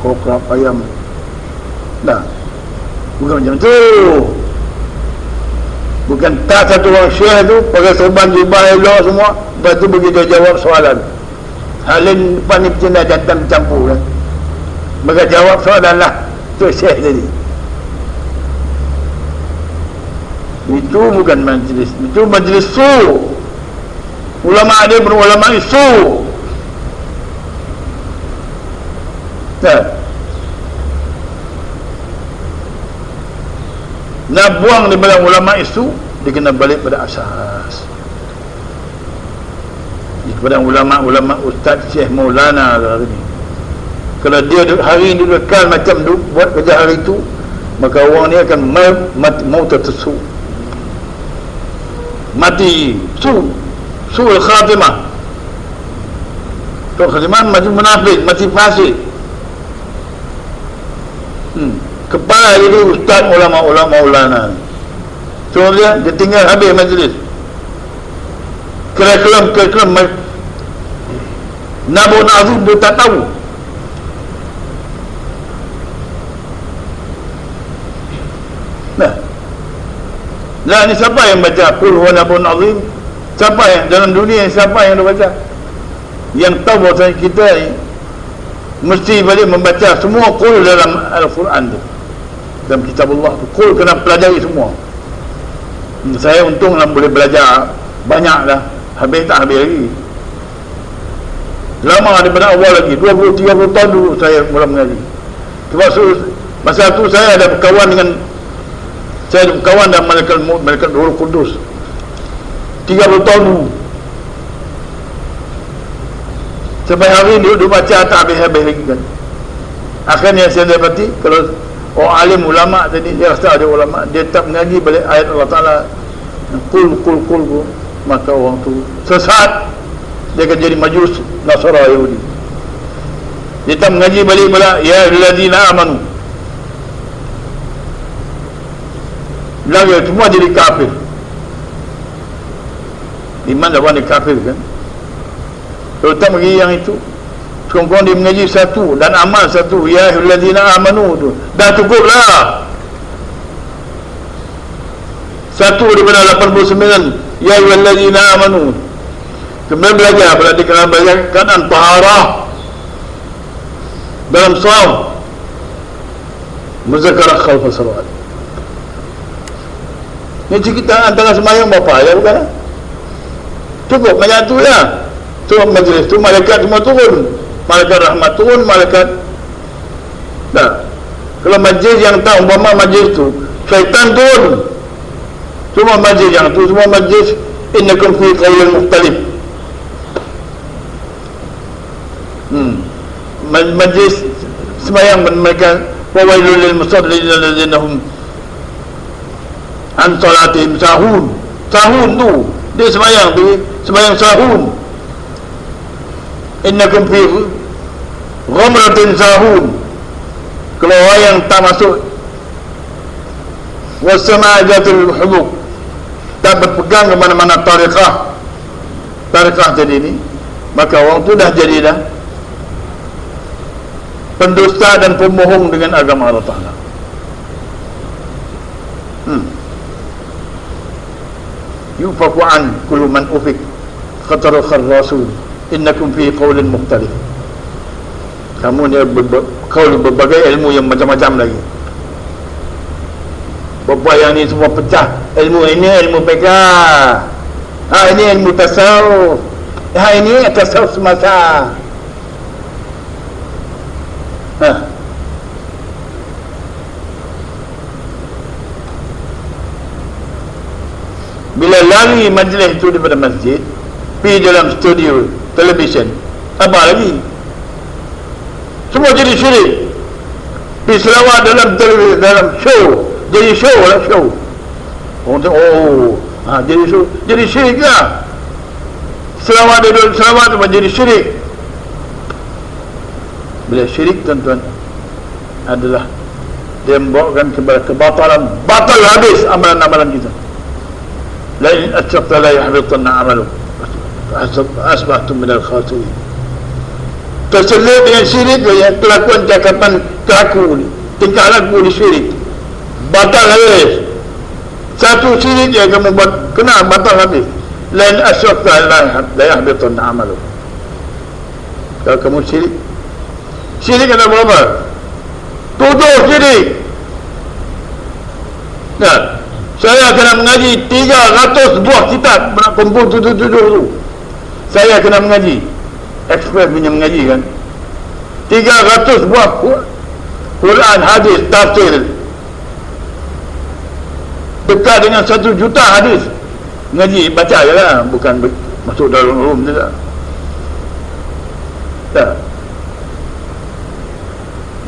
S1: kerap ayam. Nah, bukan macam tu. Bukan tak satu orang syekh tu pakai serban jubah elok semua, lepas tu begitu jawab soalan, halin depan ni bercanda jantan bercampur kan, maka jawab soalan lah tu syekh tadi. Itu bukan majlis, itu majlis su. Ulama ada berulama isu. Nak buang daripada ulama isu, dia kena balik pada asas, kepada ulama ustaz Syekh Maulana hari ni. Kalau dia hari ini kekal macam tu buat kerja hari itu, maka orang ni akan mau tertesu, mati su'ul khatimah. Su'ul khatimah mati munafik, mati fasik. Kepala jadi ustaz ulama-ulana. So dia tinggal habis majlis. Kelam Nabun Azim dia tak tahu. Nah, ni siapa yang baca Qul huwa Nabun Azim? Siapa yang dalam dunia, siapa yang dia baca? Yang tahu bahawa kita ni mesti balik membaca semua Qul dalam Al-Quran tu, dalam kitab Allah tu. Qul kena pelajari semua. Saya untung lah boleh belajar banyak dah, habis tak habis lagi. Lama daripada awal lagi, 20-30 tahun dulu saya mula mengaji. Sebab masa tu saya ada berkawan dengan Malaikat Maut, Malaikat Ruhul Qudus 30 tahun dulu. Sampai hari ni duduk baca tak habis-habis lagi kan. Akhirnya saya dapati, kalau orang alim ulama tadi, dia rasa ada ulama, dia tak mengaji balik ayat Allah Ta'ala Kul, maka orang tu sesat, dia akan jadi majus Nasara Yahudi. Dia tak mengaji balik ya alladzina amanu, lagi semua jadi kafir. Iman lawan kafir kan. Kalau tak mengaji yang itu, sekurang-kurang dia mengaji satu dan amal satu, ya alladzina amanu tu dah cukup lah. Satu daripada 89, ya alladzina amanu. Kemudian belajar berarti kena belajar keadaan taharah dalam saum, muzakarah khalfa salawat. Ini cerita antara semayang berapa ya, bukan? Cukup macam tu ya. Tu majlis tu malaikat semua turun, malaikat rahmat turun, malaikat dah. Kalau majlis yang tak umpama majlis tu syaitan turun, semua majlis yang tu, semua majlis innakum fi qaulin mukhtalif. Majlis semayang mereka wawailul lil musallin alladzina hum an salatihim sahun. Sahun tu dia semayang sahun. Innakum fi ghamratin sahun. Kalau orang yang tak masuk Wasama jatul hubub, tak berpegang ke mana-mana tariqah jadi ini, maka orang tu dah jadilah pendusta dan pembohong dengan agama Allah Ta'ala. Yufaku an kullu man ufik khatara kharrasul innakum fi qawlin mukhtalif. Kamu ni berbagai ilmu yang macam-macam lagi. Bapa yang ni semua pecah. Ilmu ini ilmu pekah. Ini ilmu tasawuf. Ini tasawuf semasa. Bila lari majlis itu daripada masjid, pergi dalam studio televisyen, apa lagi? Semua jadi syirik. Pergi selawat dalam televisyen, dalam show, jadi show lah, show. Orang tengok, jadi syirik lah. Selawat itu jadi syirik. Bila syirik, tuan-tuan, adalah dia membawakan kepada kebatalan, batal habis amalan-amalan kita. La in asyrakta la yahbitanna 'amaluk asbahtum minal khasirin. Terselit dengan syirik ya, kelakuan cakapan kelaku ni, tingkah laku ni syirik, batal habis. Satu syirik yang kamu buat kena batal habis. La in asyrakta la yahbitanna 'amaluk. Kalau kamu syirik ada berapa? 7 syirik. Nah, saya kena mengaji 300 buah kitab nak kumpul 7 tu. Saya kena mengaji, expert punya mengaji kan, 300 buah Quran, hadis, tafsir, dekat dengan 1 juta hadis. Mengaji, baca je lah, bukan masuk dalam room je lah. Tak,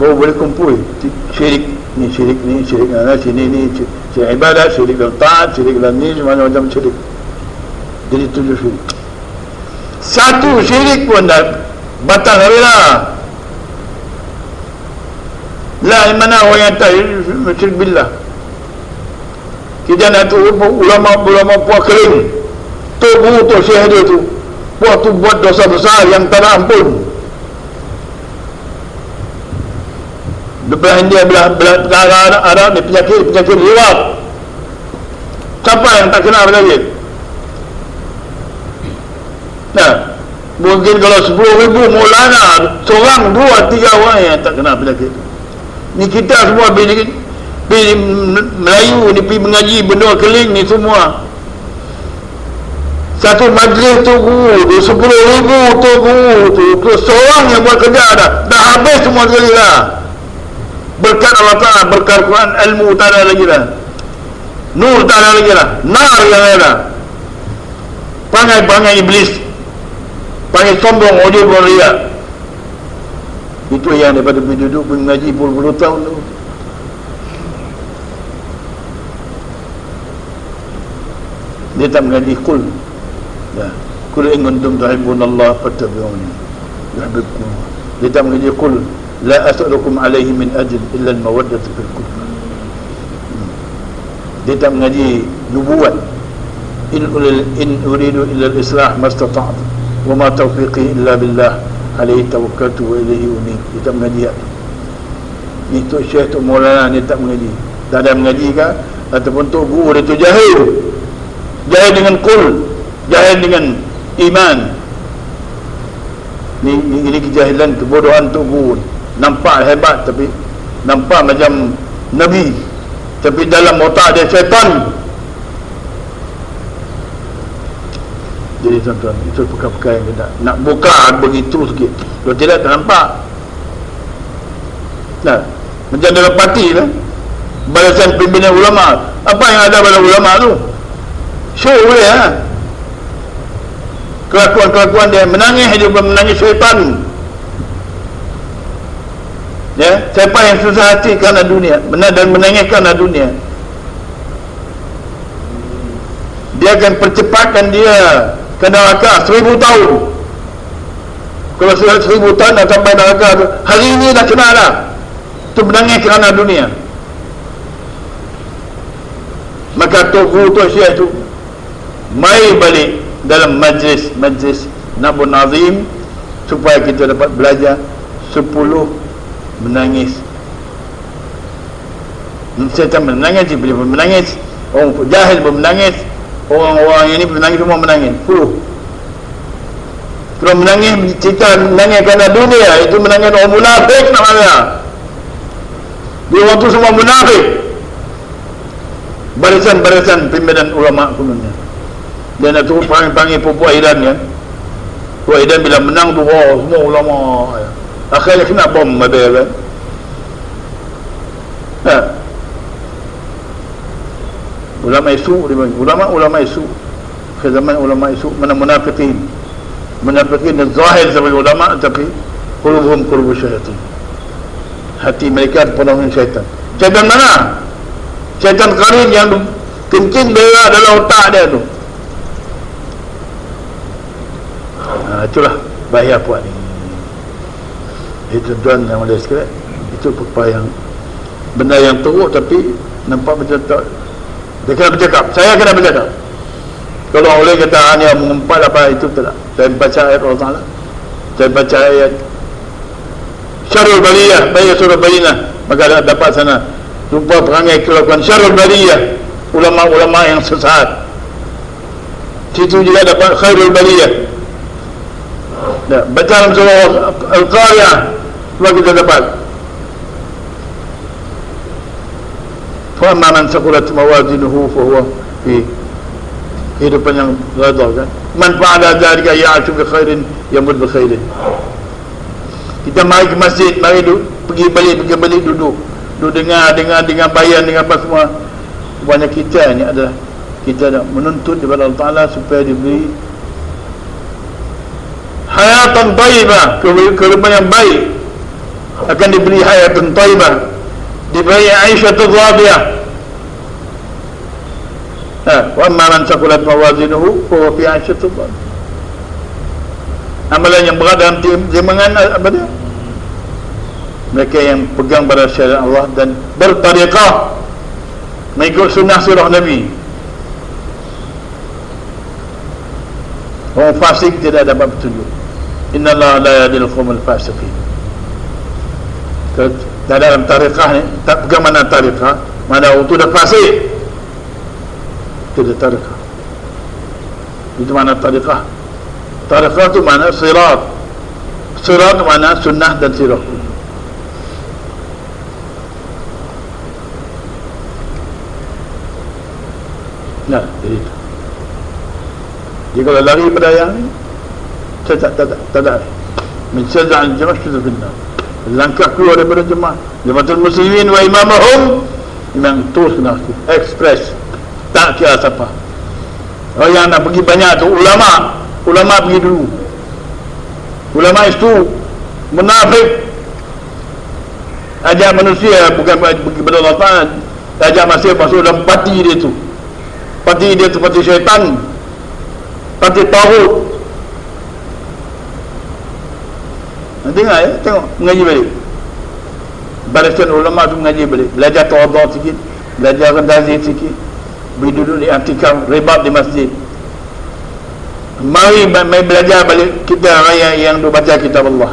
S1: baru boleh kumpul syirik ni, syirik ni, syirik sini ni, syirik ibadat, syirik dalam taat, syirik dalam ni, macam-macam syirik. Jadi 7 syirik. Satu syirik pun dah batal habis lah. La imana wa yata syirik billah. Kita nak tu ulama puak kering, tu guru tu syekh dia tu, puak tu buat dosa besar yang tak ada ampun. Belah India, belah Arab ni penyakit liwat. Siapa yang tak kena penyakit? Nah, mungkin kalau 10,000 maulana, seorang, 2, 3 orang yang tak kena penyakit. Ni kita semua pergi Melayu ni, pergi mengaji benua keling ni semua. Satu majlis tu guru, 10,000 tu guru tu, seorang yang buat kerja dah habis semua sekali lah. Berkat Allah Ta'ala, berkat Quran, ilmu tak ada lagi lah, nur tak ada lagi lah, nar yang ada. Pangai iblis, pangai sombong, ujub, riak. Itu yang daripada duduk mengaji puluh-puluh tahun tu. Dia tak mengaji kul ya, kul in kuntum tuhibbunallah fattabi'uni yuhibbukum. Dia tak mengaji kul la as'alukum alaihi min ajr illa al-mawaddata fil qurba. Dia tak mengaji nubuat, in uridu illa al-islah mastata'tu wa ma tawfiqi illa billah alaihi tawakkaltu wa ilaihi unib. Dia tak mengaji itu. Syekh tu Maulana ni tak mengaji, tak ada mengaji kan, ataupun tu guru dia tu jahil dengan kul, jahil dengan iman. Ini kejahilan, kebodohan tu guru. Nampak hebat, tapi nampak macam Nabi, tapi dalam otak dia syaitan. Jadi tuan-tuan, itu perkara-perkara yang kita nak buka begitu sikit. Kalau tidak, tak nampak. Nah, macam dalam parti lah, balasan pimpinan ulama. Apa yang ada pada ulama tu? Show boleh lah. Kelakuan-kelakuan dia, menangis dia bukan menangis syaitan. Ya, siapa yang susah hati kerana dunia, dan menangis kerana dunia, dia akan percepatkan dia ke neraka 1000 tahun. Kalau 1000 tahun dah sampai neraka tu, hari ini dah kena dah. Itu menangis kerana dunia. Maka Tok Guru Tok Syekh tu mai balik dalam majlis Nabun Azim supaya kita dapat belajar 10 menangis. Syaitan menangis, Iblis pun menangis, orang jahil pun menangis, orang-orang ini menangis, semua menangis. 10. Kalau menangis, cerita menangis kerana dunia, itu menangis orang munafik namanya. Dia waktu semua munafik. Barisan-barisan pimpinan ulama kononnya. Dia nak turun panggil Puan Idan kan. Puan Idan bila menang tu, semua ulama. Akhirnya kena bom ada kan. Ulama isu, ulama isu. Ke zaman ulama isu, mana munafikin dan zahir sebagai ulama, tapi qulubuhum qulubu syaitan. Hati mereka penuh dengan syaitan. Syaitan mana? Syaitan qarin yang kencing berak dalam otak dia tu. Itulah bahaya puan ni. Itu tuan yang boleh sekali. Itu perkara yang benda yang teruk, tapi nampak macam tak. Dia kena bercakap, saya kena bercakap. Kalau oleh kata hanya mengumpat apa, itu tidak. Saya baca ayat Allah Ta'ala, saya baca ayat Syarul Baliyah, bayar surah Bayyinah, maka dapat sana rupa perangai kelakuan Syarul Baliyah, ulama-ulama yang sesat. Situ juga dapat Khairul Baliyah. Baca dalam surah Al-Qariyah, sebab kita dapat فَأَمَّا مَنْ ثَقُلَتْ مَوَازِينُهُ فَهُوَ فِي kehidupan yang redha kan. Man fa'ala dzalika ya'shu bi khairin yamut bi khairin. Kita mari ke masjid, mari pergi balik duduk dengar bayan, dengan apa semua. Banyak kita ni adalah kita nak menuntut daripada Allah Ta'ala supaya diberi hayatan taibah, kehidupan yang baik. Akan diberi hayatan taibah, diberi aisyatul radiyah. Wa amma man saqulat mawazinuhu fa huwa fi 'aishatin radiyah. Amalan yang berat dalam timbangan apa dia? Mereka yang pegang pada syariat Allah dan bertariqah, mengikut sunnah surah Nabi. Orang fasik tidak dapat petunjuk. Innallaha la yahdil qaumal fasiqin. Dalam tariqah ni, tak pegang mana tariqah, mana itu dah fasik. Itu tariqah. Itu mana tariqah? Tariqah itu mana sirat. Sirat itu mana sunnah dan sirah. Nah, jadi itu. Jadi kalau lari pada yang ni, tak ada. Mencegah jemaah sudah benar. Langkah keluar daripada Jamaatul Muslimin wa imamahum, memang terus kena express, tak kira siapa. Orang yang nak pergi banyak tu ulama pergi dulu. Ulama itu munafik, ajak manusia bukan pergi kepada Allah Ta'ala, ajak manusia masuk dalam parti dia tu. Parti dia tu parti syaitan, parti tauhid. Dengar ya, tengok mengaji balik. Barisan ulama tu mengaji balik, belajar tawadhu sikit, belajar rendah sikit, pergi duduk di i'tikaf, ribat di masjid. Mari belajar balik kita raya yang baca kitab Allah.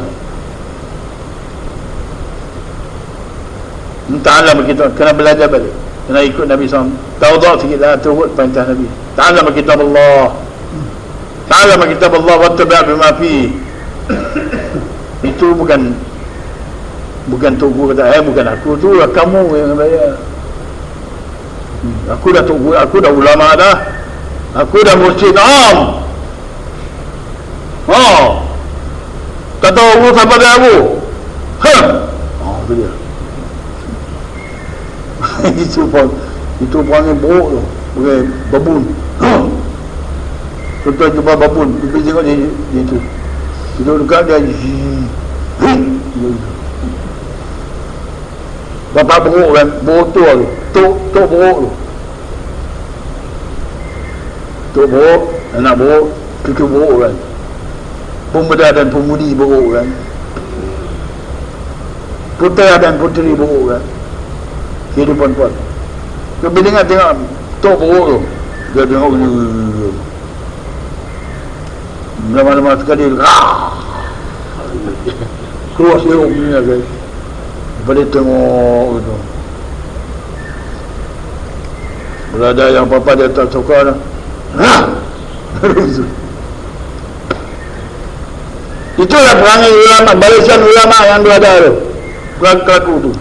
S1: Ta'alam kita kena belajar balik, kena ikut Nabi SAW. Tawadhu sikit lah, turut perintah Nabi. Ta'alam kitab Allah, ta'alam kitab Allah wa tabi' bima fi. Itu bukan Tok Guru kata, bukan aku tu, kamu yang bayar. Aku dah Tok Guru, aku dah ulama dah, aku dah mursyid am. Kata Guru sahabat dia aku. Itu dia. Itu panggil buruk tu, panggil babun. Tuan jumpa babun, pergi tengok dia tu. Duduk dekat dia, bapak buruk kan, buruk tu tu, tok buruk tu, tok buruk, anak buruk, cucu buruk kan, pemuda dan pemudi buruk kan, putera dan puteri buruk kan, kehidupan puan. Bila dengar tengok ketuk perut tu. Dia tengok ni. Lama-lama sekali keluar sirup ni lah guys. Lepas dia tengok gitu. Kalau ada yang apa-apa dia tak suka dah. Itulah perangai ulama, barisan ulama yang berada tu. Kelaku tu.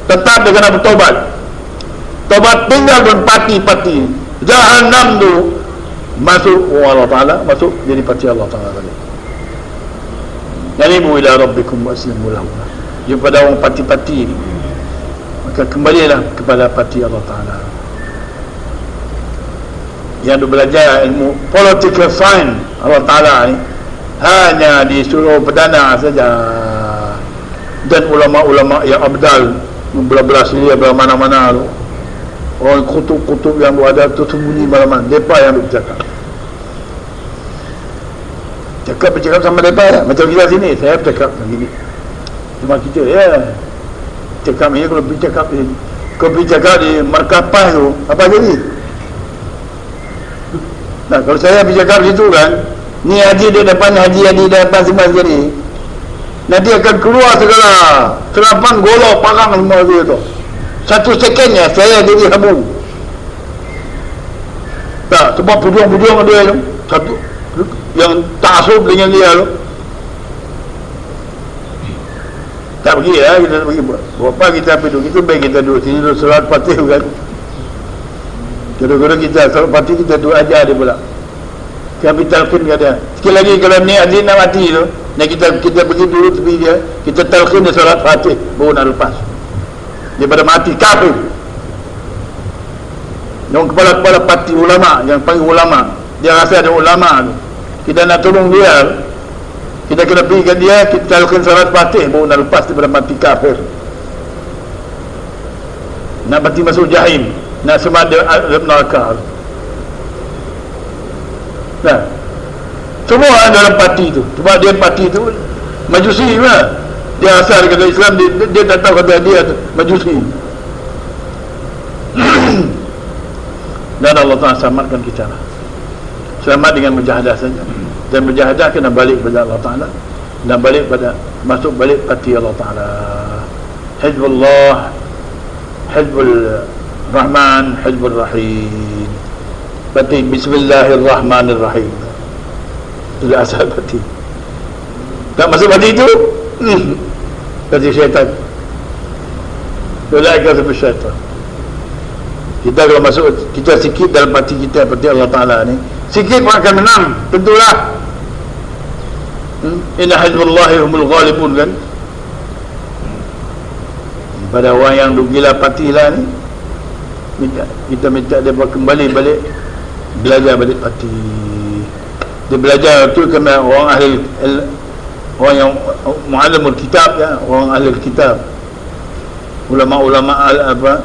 S1: Tetap dia kena bertobat. Tobat tinggal dan pati-pati. Jahannam tu masuk Allah Ta'ala, masuk jadi pati Allah Ta'ala balik. Yanibu ila rabbikum waslimu lahu. Jumpa pada orang pati-pati ni, maka kembalilah kepada pati Allah Ta'ala. Yang belajar ilmu political science Allah Ta'ala ni hanya disuruh perdana saja, dan ulama-ulama yang abdal belah-belah sini, belah mana-mana tu, orang kutub-kutub yang ada tu sembunyi malam-malam, mereka yang bercakap sama mereka ya. Macam kita sini, saya bercakap begini cuma kita ya cakap ni, kalau pergi cakap di markapas tu apa jadi. Nah, kalau saya pergi cakap situ kan, ni haji di depan, haji di depan semua jadi, nanti akan keluar segala serapan golok parang semua dia tu. Satu sekennya saya jadi habung. Tak, sebab pujuang-pujuang dia tu, satu yang ta'asub dengan dia tu. Tak pergi ya, kita tak pergi buat. Berapa kita pergi duduk, kita baik kita duduk sini duduk salat Fatih kan. Kadang-kadang kita salat Fatih kita duduk ajar dia pula. Kami talqin kata. Sekali lagi kalau ni azin nak mati tu, dan kita pergi dulu tepi dia, kita talqin dia salat Fatih, baru nak lepas. Daripada mati kafir. Yang kepala-kepala parti ulama, yang panggil ulama, dia rasa ada ulama tu, kita nak tolong dia, kita kena pergi ke dia, kita talqin salat Fatih, baru nak lepas daripada mati kafir. Nak mati masuk jahim, nak semada neraka. Nah, semua dalam parti tu. Sebab dia parti tu Majusi lah. Dia asal kata Islam, dia tak tahu kata dia Majusi. Dan Allah Ta'ala selamatkan kita lah. Selamat dengan mujahadah saja. Dan mujahadah kena balik pada Allah Ta'ala, dan balik pada, masuk balik parti Allah Ta'ala. Hizbullah, Hizbul Rahman, Hizbul Rahim. Berarti Bismillahirrahmanirrahim. Itulah asal berarti. Tak masuk berarti itu, berarti syaitan. Itulah ikhlas bersyaitan. Kita kalau masuk, kita sikit dalam parti kita seperti Allah Ta'ala ni, sikit pun akan menang, tentulah. Inna hizbullahi humul ghalibun kan. Pada orang yang gila parti lah ni, kita minta dia kembali balik, belajar balik parti. Dia belajar tu kena orang ahli, orang yang mu'allimul kitab ya, orang ahli kitab, ulama-ulama apa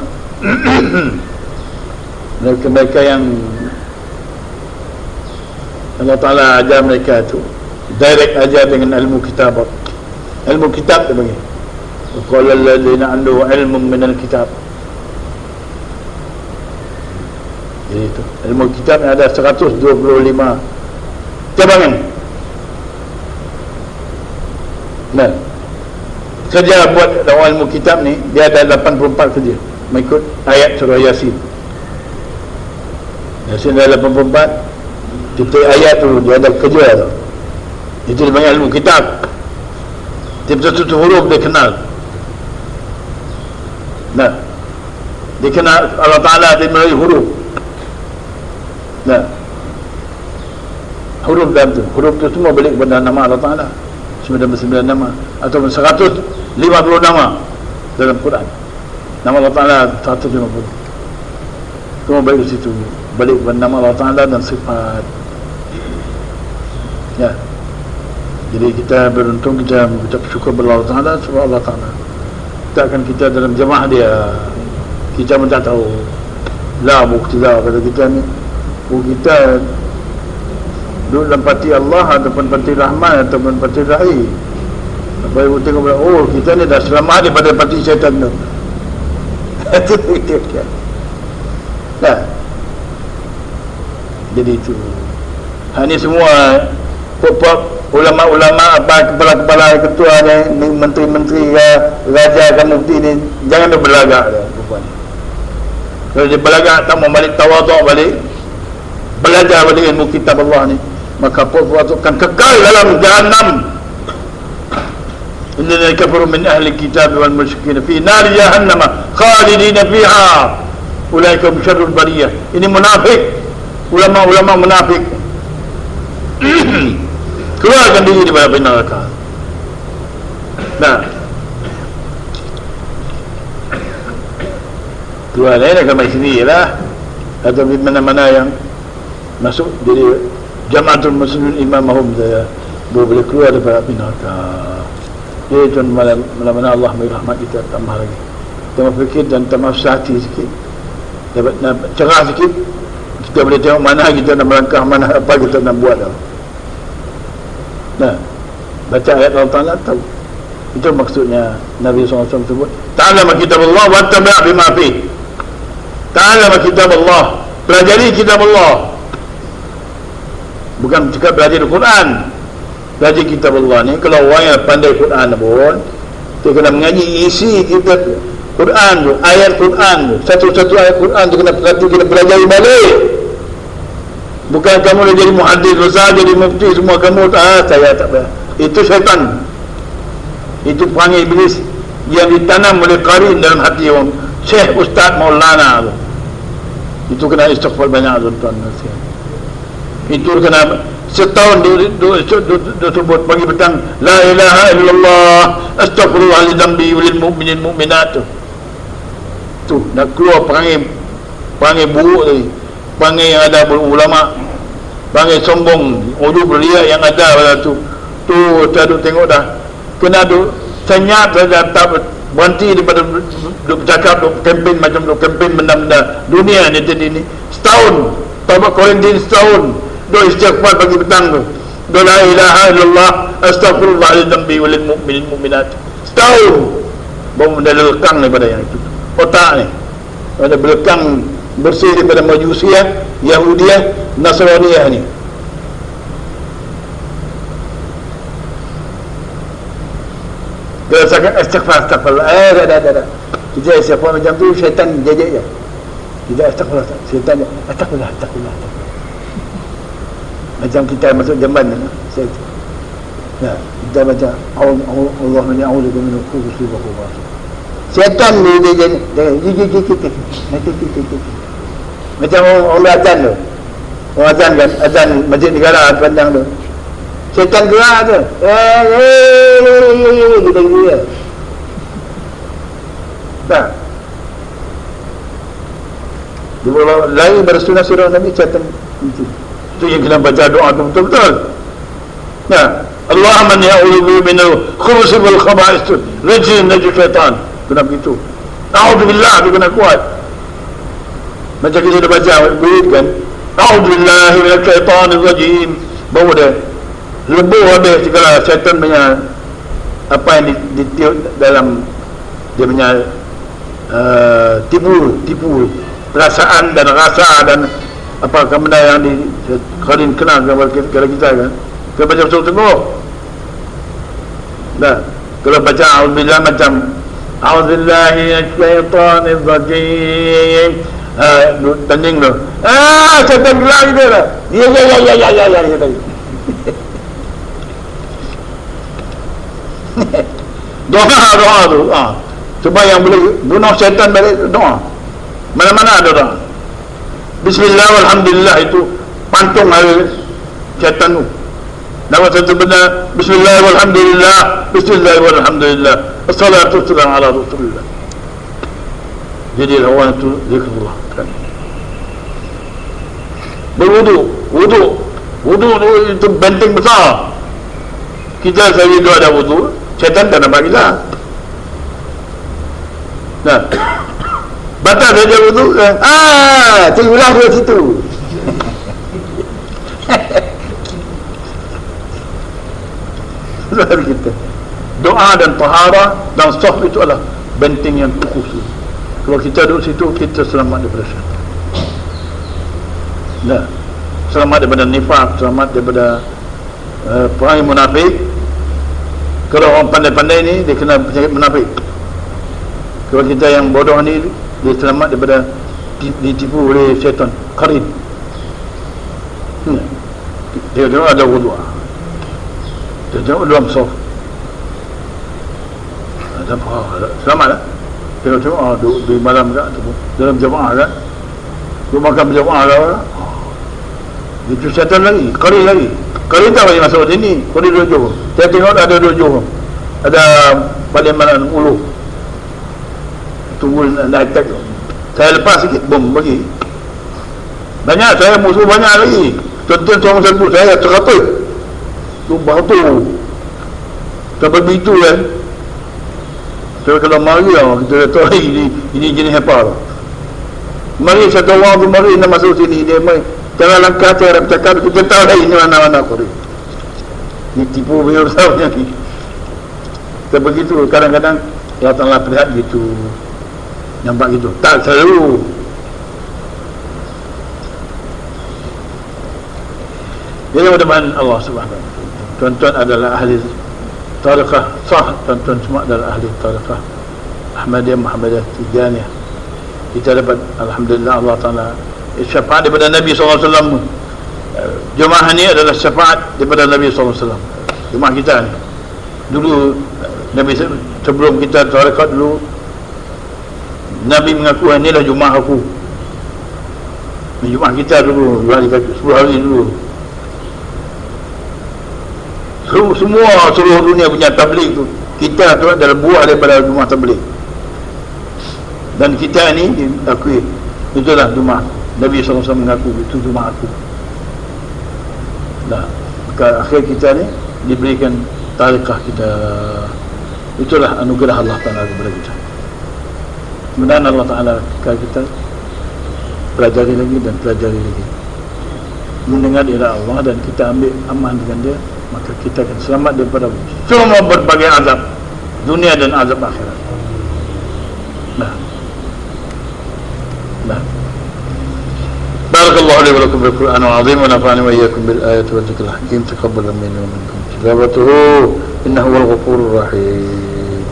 S1: mereka yang Allah Ta'ala ajar mereka tu direct ajar dengan ilmu kitab. Ilmu kitab dia bagi, qala alladhina andu ilmun minal kitab. Jadi itu ilmu kitab yang ada 125 cabangan. Nah, kerja buat dakwah ilmu kitab ni, dia ada 84 kerja mengikut ayat surah Yasin. Yasin ada 84, tiap ayat tu dia ada kerja tu. Itu dipanggil ilmu kitab. Tiap satu huruf dia kenal. Nah, dia kenal Allah Ta'ala dia melalui huruf. Nah, huruf dalam tu, huruf tu semua balik kepada nama Allah Ta'ala, 99 nama atau 150 nama dalam Quran. Nama Allah Ta'ala 150, semua balik di situ, balik kepada nama Allah Ta'ala dan sifat ya. Jadi kita beruntung, kita mengucap syukur kepada Allah Ta'ala sebab Allah Ta'ala letakkan kita dalam jemaah dia. Kita pun tak tahu la buktilah kata kita ni, kita duduk dalam parti Allah ataupun parti Rahman ataupun parti Rahim. Apa ibu tengok, oh kita ni dah selamat daripada parti syaitan tu. Nah, jadi itu. Ini semua ulama-ulama, apa kepala-kepala ketua ni, menteri-menteri, raja dan mufti ni, jangan dia berlagak dia, perempuan ni. Kalau dia berlagak, tak mau balik tawaduk balik, belajar balik ilmu kitab Allah ni, maka perempuan itu akan kekal dalam jahannam. Innal kafaru min ahli kitab wal musyrikin fi nar jahannam khalidina fiha ulaika syarrul bariyah. Ini munafik, ulama-ulama munafik. Keluarkan diri daripada api neraka. Nah, keluar dari agama sendiri lah, atau di mana-mana yang masuk jadi Jamaatul Muslimin imamahum, saya boleh keluar daripada api neraka. Jadi tuan malam-malam Allah merahmat kita tambah lagi, tambah fikir dan tambah hati sikit, dapat cerah sikit, kita boleh tengok mana kita nak melangkah, mana apa kita nak buat. Nah, baca ayat Allah Ta'ala tahu. Itu maksudnya Nabi SAW sebut, ta'allama kitab Allah wa tabi' bima fi. Ta'allama kitab Allah, pelajari kitab Allah. Bukan cakap belajar Al-Quran. Belajar kitab Allah ni, kalau orang yang pandai Quran pun, dia kena mengaji isi kitab Quran tu, ayat Quran tu, satu-satu ayat Quran tu kena perhati, kena pelajari balik. Bukan kamu dah jadi muhaddis besar, jadi mufti semua kamu, saya tak boleh. Itu syaitan. Itu perangai iblis yang ditanam oleh qarin dalam hati orang Syekh Ustaz Maulana tu. Itu kena istighfar banyak tuan-tuan. Itu kena setahun disebut pagi petang, la ilaha illallah astaghfirullah li dzambi walil mu'minin mu'minat tu. Nak keluar perangai buruk tadi, perangai yang ada ulama, perangai sombong, ujub riya yang ada pada tu tak duk tengok dah, kena duk senyap saja, tak berhenti daripada duk bercakap, duk kempen macam duk kempen benda-benda dunia ni tadi ni. Setahun taubat kuarantin, setahun duk istighfar pagi petang tu, duk la ilaha illallah astaghfirullah li dzambi walil mu'minin mu'minat, setahun baru benda lekang daripada yang itu. Otak ni ada belakang bersih daripada Majusiyah, Yahudiyah, Nasraniyah ni. Dia cakap istighfar. Dah. Kita istighfar macam tu, syaitan jejak je. Kita istighfar, syaitan astaghfirullah. Macam kita masuk jamban ni, kita baca Allah menya'udhu min al-khubuthi wa khubuthi. Syaitan ni dia macam orang azan tu. Orang azan kan, azan masjid negara pandang tu. Syaitan gerak tu. Kita dia. Tak. Dia lari pada sunnah Nabi, syaitan itu. Itu yang kena baca doa tu betul-betul. Nah, Allahumma ya'udhu min al-khubuthi wal khaba'is, rajin najis syaitan. Kena begitu. A'udzubillah tu kena kuat. Macam kita dah baca berit kan, a'udzubillahi minasyaitanir rajim, baru dia lebur habis segala syaitan punya apa yang ditiup dalam dia punya tipu perasaan dan rasa dan apa benda yang Qarin kenal kalau kita kan, kita baca betul-betul. Nah, kalau baca a'udzubillah macam a'udzubillahi minasyaitanir rajim, tanding tu. Syaitan gelap kita lah. Ya tadi. Doa tu. Supaya yang boleh bunuh syaitan balik doa. Mana-mana ada doa. Bismillah walhamdulillah, itu pantung hari syaitan tu. Nama satu benda, Bismillah walhamdulillah, Bismillah walhamdulillah, assalatu wassalamu ala rasulillah. Jadi lawan itu zikrullah kan. Wudu itu benteng besar. Kita sehari dua ada wudu, syaitan tak nampak kita. Nah, batal saja wudu, terulang ke situ. Luar kita. Doa dan tahara dan saf itu adalah benteng yang khusus. Kalau kita duduk situ, kita selamat daripada syaitan. Nah, selamat daripada nifaq, selamat daripada perangai munafik. Kalau orang pandai-pandai ni dia kena penyakit munafik. Kalau kita yang bodoh ni dia selamat daripada ditipu oleh syaitan qarin. Dia tengok ada wudu, dia tengok dalam soft, ada apa, selamat lah. Dia tengok di malam kan, dalam jemaah kan, dia makan berjemaah kan, itu syaitan lagi, qarin lagi. Qarin tak boleh masuk sini, qarin 7. Saya tengok ada 7, ada Parlimen Ulu, tunggu nak attack. Saya lepas sikit, bom bagi. Banyak, saya musuh banyak lagi. Tuan-tuan seorang serbu saya 100. Lumbah tu. Sampai begitu kan. Saya kalau mari kita kata ini jenis apa. Mari satu orang tu mari nak masuk sini, dia mari. Jangan langkah cara bercakap, kita tahu dah ini mana-mana kau ni. Ni tipu punya urusannya ni. Kita begitu, kadang-kadang Allah Ta'ala perlihat gitu. Nampak gitu. Tak selalu. Jadi mudah-mudahan Allah Subhanahu wa ta'ala. Tuan-tuan adalah ahli tariqah sah, tuan-tuan semua adalah ahli tariqah Ahmadiyah, Muhammadiyah, Tijaniyah. Kita dapat alhamdulillah Allah Ta'ala syafaat daripada Nabi SAW. Jemaah ni adalah syafaat daripada Nabi SAW. Jemaah kita ni dulu, Nabi sebelum kita tariqat dulu, Nabi mengaku inilah jemaah aku. Jemaah kita dulu 10 hari dulu. Semua seluruh dunia punya tabligh tu, kita tu adalah buah daripada jemaah tabligh. Dan kita ni diakui itulah jemaah. Nabi SAW mengaku itu jemaah aku. Nah, maka akhir kita ni diberikan tariqah kita. Itulah anugerah Allah Ta'ala kepada kita. Mudah-mudahan Allah Ta'ala kita pelajari lagi dan pelajari lagi, mendengar ila Allah, dan kita ambil aman dengan dia, maka kita akan selamat daripada semua berbagai azab dunia dan azab akhirat. Barakallahu li wa lakum bil Qur'an al-azim wa nafa'ani wa iyyakum bil ayati wal dhikril hakim. Taqabbal minna wa minkum tilawatuhu innahu huwal ghafurur rahim.